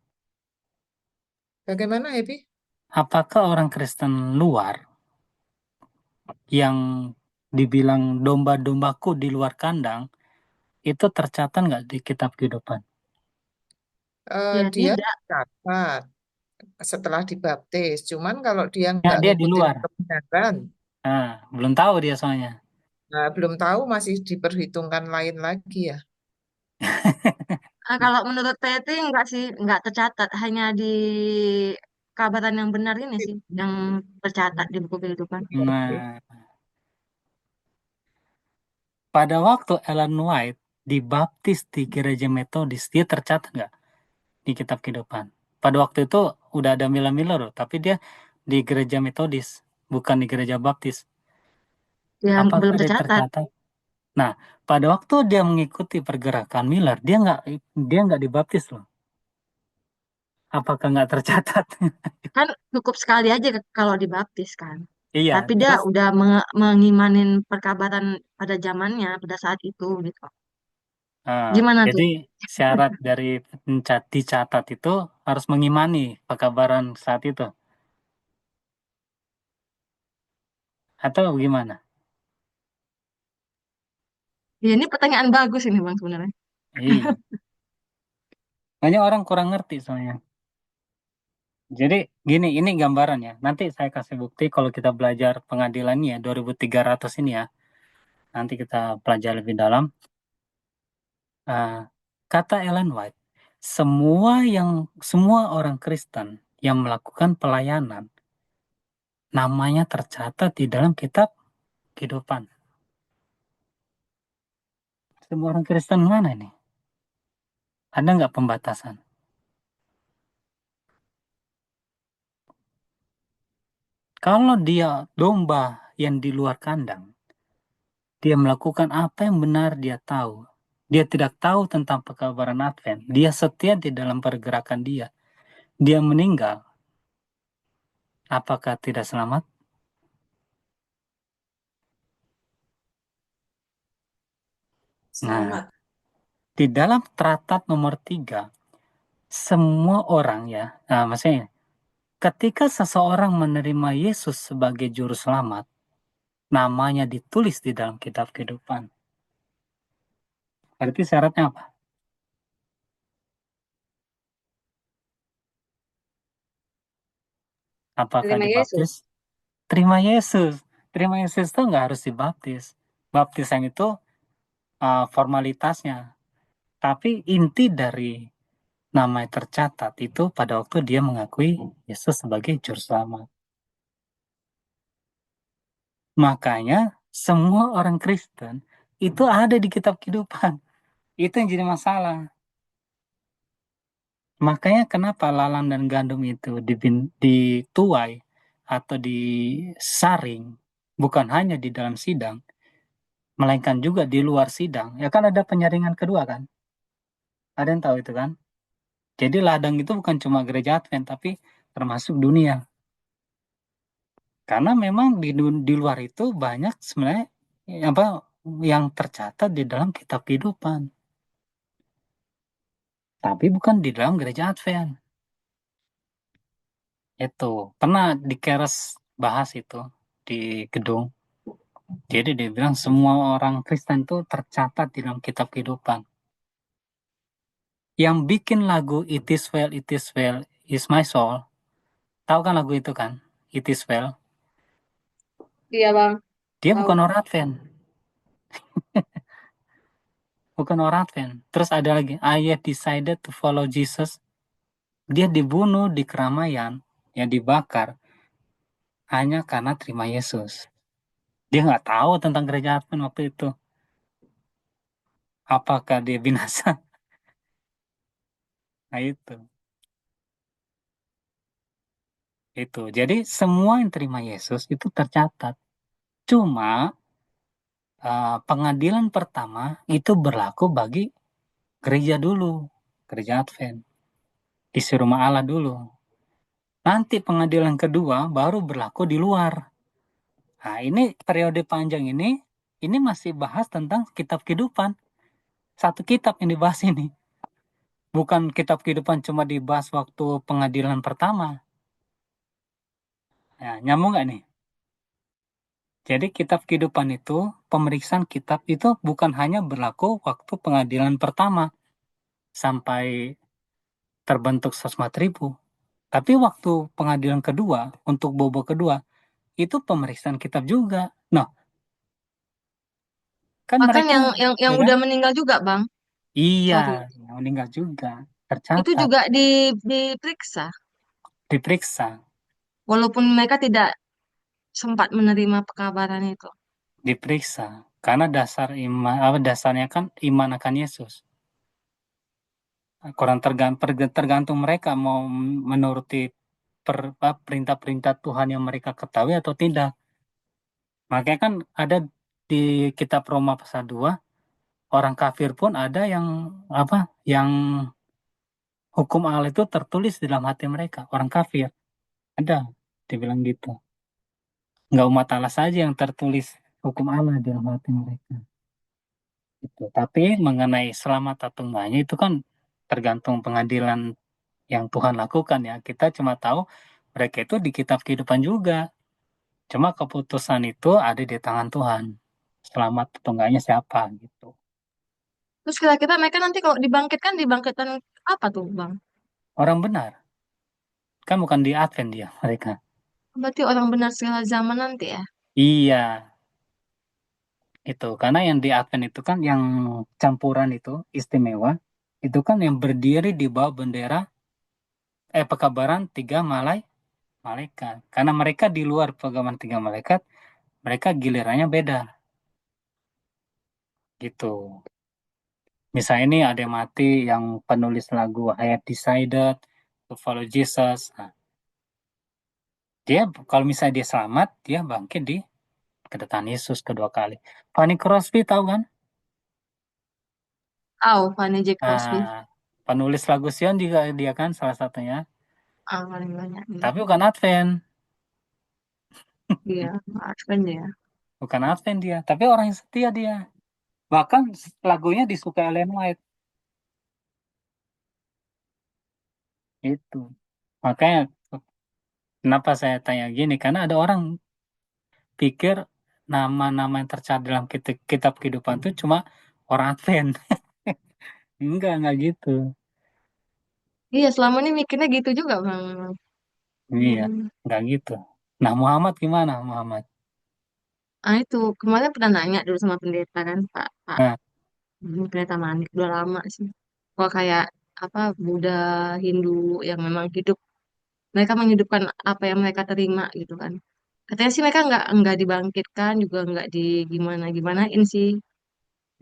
[SPEAKER 2] Bagaimana, Happy?
[SPEAKER 1] Apakah orang Kristen luar yang dibilang domba-dombaku di luar kandang itu tercatat nggak di kitab kehidupan?
[SPEAKER 3] Ya
[SPEAKER 2] Dia
[SPEAKER 3] tidak.
[SPEAKER 2] dapat setelah dibaptis. Cuman kalau dia
[SPEAKER 1] Ya,
[SPEAKER 2] nggak
[SPEAKER 1] dia di
[SPEAKER 2] ngikutin
[SPEAKER 1] luar.
[SPEAKER 2] kebenaran,
[SPEAKER 1] Nah, belum tahu dia soalnya.
[SPEAKER 2] nah, belum tahu masih diperhitungkan lain lagi ya.
[SPEAKER 3] Kalau menurut PT enggak sih, enggak tercatat, hanya di kabaran yang benar ini sih yang tercatat di buku kehidupan.
[SPEAKER 1] Nah, pada waktu Ellen White dibaptis di gereja Metodis, dia tercatat nggak di kitab kehidupan? Pada waktu itu udah ada Mila-Mila loh, tapi dia di gereja Metodis, bukan di gereja Baptis.
[SPEAKER 3] Yang
[SPEAKER 1] Apakah
[SPEAKER 3] belum
[SPEAKER 1] dia
[SPEAKER 3] tercatat.
[SPEAKER 1] tercatat? Nah, pada waktu dia mengikuti pergerakan Miller, dia nggak dibaptis loh. Apakah nggak tercatat?
[SPEAKER 3] Kan cukup sekali aja kalau dibaptis kan.
[SPEAKER 1] Iya,
[SPEAKER 3] Tapi dia
[SPEAKER 1] terus
[SPEAKER 3] udah mengimanin perkabaran pada zamannya, pada saat itu gitu. Gimana
[SPEAKER 1] jadi
[SPEAKER 3] tuh?
[SPEAKER 1] syarat dari dicatat itu harus mengimani pekabaran saat itu, atau gimana?
[SPEAKER 3] Ya, ini pertanyaan bagus ini Bang sebenarnya.
[SPEAKER 1] Iya, banyak orang kurang ngerti soalnya. Jadi gini, ini gambarannya. Nanti saya kasih bukti kalau kita belajar pengadilannya 2300 ini ya. Nanti kita pelajari lebih dalam. Ah, kata Ellen White, semua orang Kristen yang melakukan pelayanan namanya tercatat di dalam kitab kehidupan. Semua orang Kristen mana ini? Ada nggak pembatasan? Kalau dia domba yang di luar kandang, dia melakukan apa yang benar dia tahu. Dia tidak tahu tentang pekabaran Advent. Dia setia di dalam pergerakan dia. Dia meninggal. Apakah tidak selamat? Nah,
[SPEAKER 2] Selamat.
[SPEAKER 1] di dalam Traktat nomor 3, semua orang ya, nah maksudnya, ketika seseorang menerima Yesus sebagai juru selamat, namanya ditulis di dalam kitab kehidupan. Berarti syaratnya apa? Apakah
[SPEAKER 3] Terima
[SPEAKER 1] dibaptis?
[SPEAKER 3] Yesus.
[SPEAKER 1] Terima Yesus. Terima Yesus itu nggak harus dibaptis. Baptisan itu formalitasnya. Tapi inti dari nama yang tercatat itu pada waktu dia mengakui Yesus sebagai juru selamat. Makanya semua orang Kristen itu ada di kitab kehidupan. Itu yang jadi masalah. Makanya kenapa lalang dan gandum itu dituai atau disaring bukan hanya di dalam sidang, melainkan juga di luar sidang. Ya kan ada penyaringan kedua kan? Ada yang tahu itu kan? Jadi ladang itu bukan cuma gereja Advent tapi termasuk dunia. Karena memang di luar itu banyak sebenarnya apa yang tercatat di dalam kitab kehidupan. Tapi bukan di dalam gereja Advent. Itu pernah di Keres bahas itu di gedung. Jadi dia bilang semua orang Kristen itu tercatat di dalam kitab kehidupan. Yang bikin lagu It Is Well, It Is Well, Is My Soul. Tahu kan lagu itu kan? It Is Well.
[SPEAKER 3] Iya bang,
[SPEAKER 1] Dia
[SPEAKER 3] tahu.
[SPEAKER 1] bukan orang Advent. Bukan orang Advent. Terus ada lagi, I have decided to follow Jesus. Dia dibunuh di keramaian, yang dibakar, hanya karena terima Yesus. Dia nggak tahu tentang gereja Advent waktu itu. Apakah dia binasa? Nah itu. Itu. Jadi semua yang terima Yesus itu tercatat. Cuma pengadilan pertama itu berlaku bagi gereja dulu, gereja Advent. Isi rumah Allah dulu. Nanti pengadilan kedua baru berlaku di luar. Nah, ini periode panjang ini masih bahas tentang kitab kehidupan. Satu kitab yang dibahas ini. Bukan kitab kehidupan cuma dibahas waktu pengadilan pertama. Nah, nyambung nggak nih? Jadi kitab kehidupan itu, pemeriksaan kitab itu bukan hanya berlaku waktu pengadilan pertama sampai terbentuk 104.000. Tapi waktu pengadilan kedua, untuk bobo kedua, itu pemeriksaan kitab juga. Nah, kan
[SPEAKER 3] Bahkan
[SPEAKER 1] mereka,
[SPEAKER 3] yang
[SPEAKER 1] ya kan?
[SPEAKER 3] udah meninggal juga bang,
[SPEAKER 1] Iya,
[SPEAKER 3] sorry,
[SPEAKER 1] yang meninggal juga.
[SPEAKER 3] itu
[SPEAKER 1] Tercatat,
[SPEAKER 3] juga diperiksa,
[SPEAKER 1] diperiksa,
[SPEAKER 3] walaupun mereka tidak sempat menerima pekabaran itu.
[SPEAKER 1] diperiksa. Karena dasar iman, apa dasarnya kan iman akan Yesus. Kurang tergantung mereka mau menuruti perintah-perintah Tuhan yang mereka ketahui atau tidak. Makanya kan ada di kitab Roma pasal 2, orang kafir pun ada yang apa? Yang hukum Allah itu tertulis di dalam hati mereka, orang kafir. Ada, dibilang gitu. Enggak umat Allah saja yang tertulis hukum Allah di dalam hati mereka. Itu. Tapi mengenai selamat atau enggaknya itu kan tergantung pengadilan yang Tuhan lakukan ya. Kita cuma tahu mereka itu di kitab kehidupan juga. Cuma keputusan itu ada di tangan Tuhan. Selamat atau enggaknya siapa gitu.
[SPEAKER 3] Terus kira-kira mereka nanti kalau dibangkitkan, dibangkitkan apa tuh bang?
[SPEAKER 1] Orang benar. Kan bukan di Advent dia mereka.
[SPEAKER 3] Berarti orang benar segala zaman nanti ya?
[SPEAKER 1] Iya, itu. Karena yang di Advent itu kan yang campuran itu istimewa. Itu kan yang berdiri di bawah bendera pekabaran tiga malaikat. Karena mereka di luar pekabaran tiga malaikat, mereka gilirannya beda. Gitu. Misalnya ini ada yang mati yang penulis lagu I Have Decided to Follow Jesus. Nah, dia kalau misalnya dia selamat, dia bangkit di kedatangan Yesus kedua kali. Fanny Crosby tahu kan?
[SPEAKER 3] Tahu, Fanny J. Crosby.
[SPEAKER 1] Penulis lagu Sion juga dia kan salah satunya.
[SPEAKER 3] Ah, paling banyak.
[SPEAKER 1] Tapi bukan Advent.
[SPEAKER 3] Iya, Advent ya.
[SPEAKER 1] Bukan Advent dia. Tapi orang yang setia dia. Bahkan lagunya disukai Ellen White. Itu. Makanya kenapa saya tanya gini? Karena ada orang pikir nama-nama yang tercatat dalam kitab kehidupan itu cuma orang Advent. Enggak gitu.
[SPEAKER 3] Iya, selama ini mikirnya gitu juga bang.
[SPEAKER 1] Iya,
[SPEAKER 3] Hmm.
[SPEAKER 1] enggak gitu. Nah, Muhammad gimana, Muhammad?
[SPEAKER 3] Ah itu kemarin pernah nanya dulu sama pendeta kan Pak
[SPEAKER 1] Nah,
[SPEAKER 3] Pendeta Manik udah lama sih. Kok kayak apa Buddha, Hindu yang memang hidup, mereka menghidupkan apa yang mereka terima gitu kan. Katanya sih mereka nggak dibangkitkan juga nggak di gimana gimanain sih,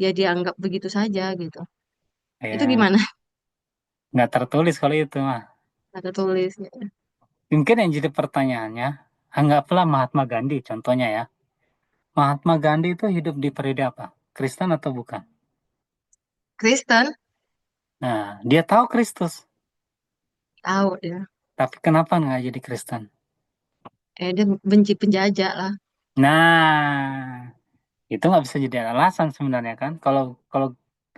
[SPEAKER 3] ya dianggap begitu saja gitu. Itu
[SPEAKER 1] Ya,
[SPEAKER 3] gimana?
[SPEAKER 1] nggak tertulis kalau itu mah.
[SPEAKER 3] Kata tulis ya.
[SPEAKER 1] Mungkin yang jadi pertanyaannya, anggaplah Mahatma Gandhi contohnya ya. Mahatma Gandhi itu hidup di periode apa? Kristen atau bukan?
[SPEAKER 3] Kristen
[SPEAKER 1] Nah, dia tahu Kristus,
[SPEAKER 3] tahu ya.
[SPEAKER 1] tapi kenapa nggak jadi Kristen?
[SPEAKER 3] Dia benci penjajah lah.
[SPEAKER 1] Nah, itu nggak bisa jadi alasan sebenarnya kan? Kalau kalau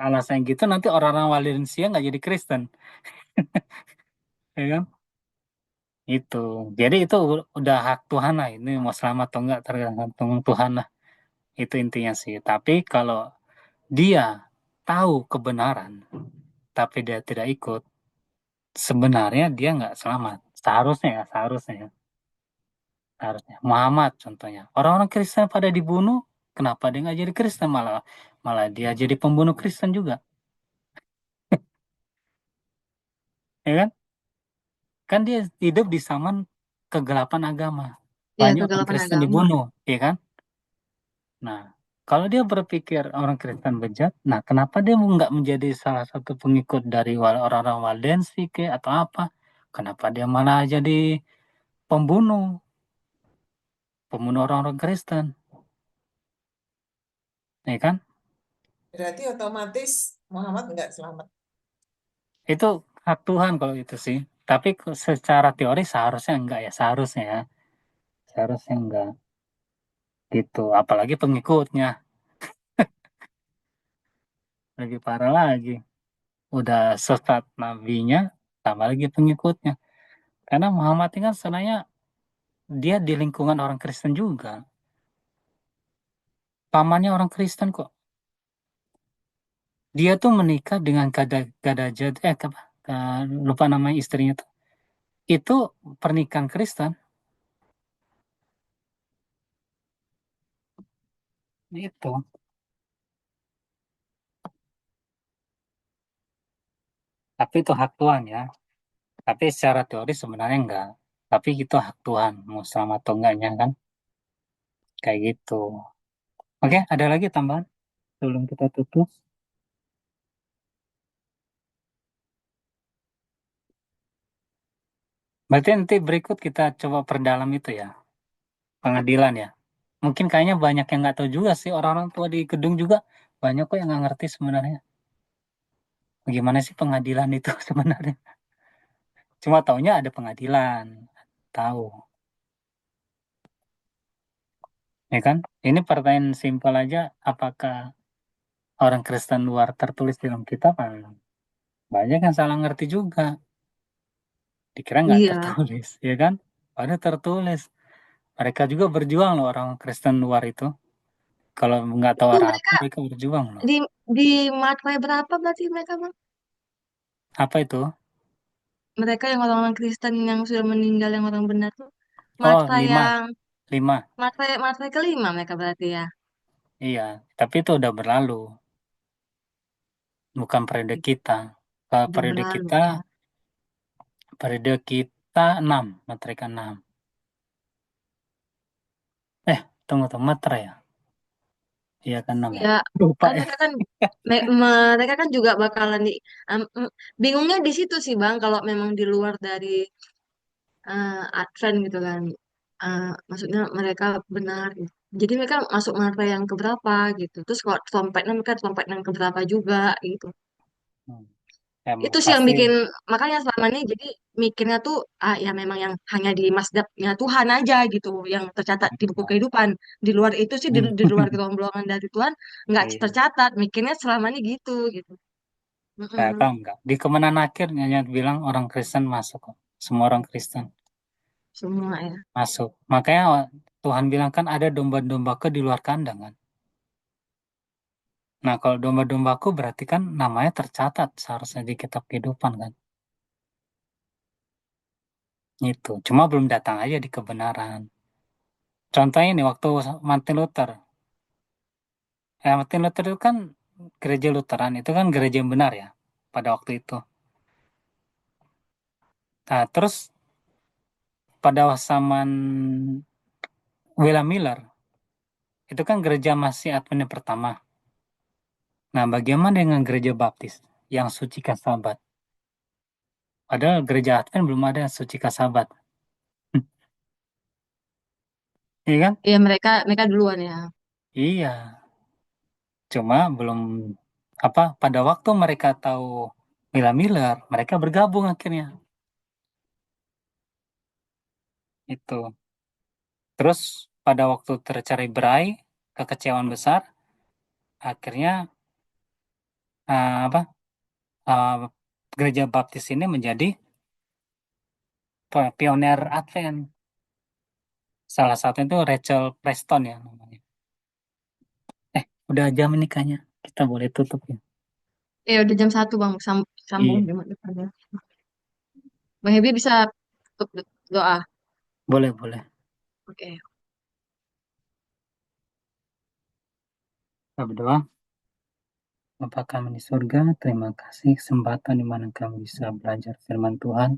[SPEAKER 1] alasan gitu nanti orang-orang Waldensia nggak jadi Kristen, ya kan? Itu. Jadi itu udah hak Tuhan lah. Ini mau selamat atau enggak tergantung Tuhan lah. Itu intinya sih. Tapi kalau dia tahu kebenaran, tapi dia tidak ikut, sebenarnya dia nggak selamat. Seharusnya ya, seharusnya ya, seharusnya. Muhammad contohnya. Orang-orang Kristen pada dibunuh, kenapa dia nggak jadi Kristen malah malah dia jadi pembunuh Kristen juga, ya kan? Kan dia hidup di zaman kegelapan agama.
[SPEAKER 3] Ya
[SPEAKER 1] Banyak orang
[SPEAKER 3] kegelapan
[SPEAKER 1] Kristen
[SPEAKER 3] agama.
[SPEAKER 1] dibunuh, ya kan? Nah, kalau dia berpikir orang Kristen bejat, nah kenapa dia nggak menjadi salah satu pengikut dari orang-orang Waldensi ke atau apa? Kenapa dia malah jadi pembunuh, pembunuh orang-orang Kristen, ya kan?
[SPEAKER 2] Berarti otomatis Muhammad nggak selamat.
[SPEAKER 1] Itu hak Tuhan kalau itu sih. Tapi secara teori seharusnya enggak ya, seharusnya ya, seharusnya enggak gitu. Apalagi pengikutnya lebih parah lagi. Udah sesat nabinya, tambah lagi pengikutnya. Karena Muhammad ini kan sebenarnya dia di lingkungan orang Kristen juga. Pamannya orang Kristen kok. Dia tuh menikah dengan Gadajah, apa? Lupa nama istrinya tuh. Itu pernikahan Kristen. Itu. Tapi itu hak Tuhan ya. Tapi secara teori sebenarnya enggak. Tapi itu hak Tuhan. Mau selamat atau enggaknya kan. Kayak gitu. Oke, ada lagi tambahan sebelum kita tutup. Berarti nanti berikut kita coba perdalam itu ya. Pengadilan ya. Mungkin kayaknya banyak yang nggak tahu juga sih. Orang-orang tua di gedung juga banyak kok yang nggak ngerti sebenarnya. Bagaimana sih pengadilan itu sebenarnya? Cuma taunya ada pengadilan. Tahu. Ya kan? Ini pertanyaan simpel aja. Apakah orang Kristen luar tertulis dalam kitab? Banyak yang salah ngerti juga. Dikira nggak
[SPEAKER 3] Iya.
[SPEAKER 1] tertulis. Ya kan? Padahal tertulis. Mereka juga berjuang loh orang Kristen luar itu. Kalau nggak tahu
[SPEAKER 3] Itu
[SPEAKER 1] apa-apa,
[SPEAKER 3] mereka
[SPEAKER 1] mereka berjuang loh.
[SPEAKER 3] di di materai berapa berarti mereka bang?
[SPEAKER 1] Apa itu?
[SPEAKER 3] Mereka yang orang-orang Kristen yang sudah meninggal yang orang benar tuh
[SPEAKER 1] Oh,
[SPEAKER 3] materai
[SPEAKER 1] lima.
[SPEAKER 3] yang
[SPEAKER 1] Lima.
[SPEAKER 3] materai kelima mereka berarti ya.
[SPEAKER 1] Iya. Tapi itu udah berlalu. Bukan periode kita. Kalau
[SPEAKER 3] Udah berlalu ya.
[SPEAKER 1] periode kita 6, materai ke 6. Tunggu tuh, materai ya? Iya kan 6 ya?
[SPEAKER 3] Ya
[SPEAKER 1] Lupa
[SPEAKER 3] kan
[SPEAKER 1] ya.
[SPEAKER 3] mereka kan juga bakalan bingungnya di situ sih bang kalau memang di luar dari Advent gitu kan. Maksudnya mereka benar gitu. Jadi mereka masuk materai yang keberapa gitu. Terus kalau trompetnya mereka trompet yang keberapa juga gitu.
[SPEAKER 1] Hmm. Ya,
[SPEAKER 3] Itu sih yang
[SPEAKER 1] pasti.
[SPEAKER 3] bikin, makanya selama ini jadi mikirnya tuh ya memang yang hanya di mazhabnya Tuhan aja gitu yang tercatat di buku kehidupan. Di luar itu sih di luar gerombolan dari Tuhan nggak
[SPEAKER 1] Iya.
[SPEAKER 3] tercatat. Mikirnya selama ini gitu.
[SPEAKER 1] Ternyata
[SPEAKER 3] Mm-mm.
[SPEAKER 1] enggak. Di Kemenan Akhir hanya bilang orang Kristen masuk kok. Semua orang Kristen
[SPEAKER 3] Semua ya.
[SPEAKER 1] masuk. Makanya Tuhan bilang kan ada domba-dombaku di luar kandang kan. Nah, kalau domba-dombaku berarti kan namanya tercatat seharusnya di kitab kehidupan kan. Itu. Cuma belum datang aja di kebenaran. Contohnya nih waktu Martin Luther. Martin Luther itu kan gereja Lutheran. Itu kan gereja yang benar ya pada waktu itu. Nah, terus pada zaman William Miller, itu kan gereja masih Advent yang pertama. Nah, bagaimana dengan gereja baptis yang sucikan Sabat? Padahal gereja Advent belum ada yang sucikan Sabat. Iya kan?
[SPEAKER 3] Iya, mereka duluan ya.
[SPEAKER 1] Iya, cuma belum pada waktu mereka tahu William Miller, mereka bergabung akhirnya. Itu. Terus pada waktu tercerai berai, kekecewaan besar, akhirnya uh, gereja baptis ini menjadi pioner Advent. Salah satu itu Rachel Preston ya namanya. Udah jam ini kayaknya. Kita boleh tutup ya.
[SPEAKER 3] Udah jam 1 Bang, sambung
[SPEAKER 1] Iya,
[SPEAKER 3] Jumat depannya. Bang Hebi bisa tutup doa.
[SPEAKER 1] boleh.
[SPEAKER 3] Oke.
[SPEAKER 1] Kita berdoa. Bapa kami di surga, terima kasih kesempatan di mana kami bisa belajar firman Tuhan,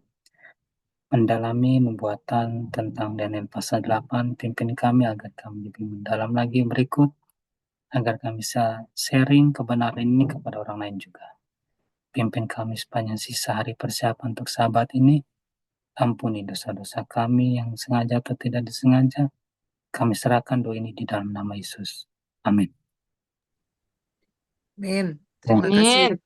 [SPEAKER 1] mendalami nubuatan tentang Daniel pasal 8, pimpin kami agar kami lebih mendalam lagi berikut, agar kami bisa sharing kebenaran ini kepada orang lain juga. Pimpin kami sepanjang sisa hari persiapan untuk Sabat ini, ampuni dosa-dosa kami yang sengaja atau tidak disengaja, kami serahkan doa ini di dalam nama Yesus. Amin.
[SPEAKER 2] Amin. Terima
[SPEAKER 3] Amin.
[SPEAKER 2] kasih.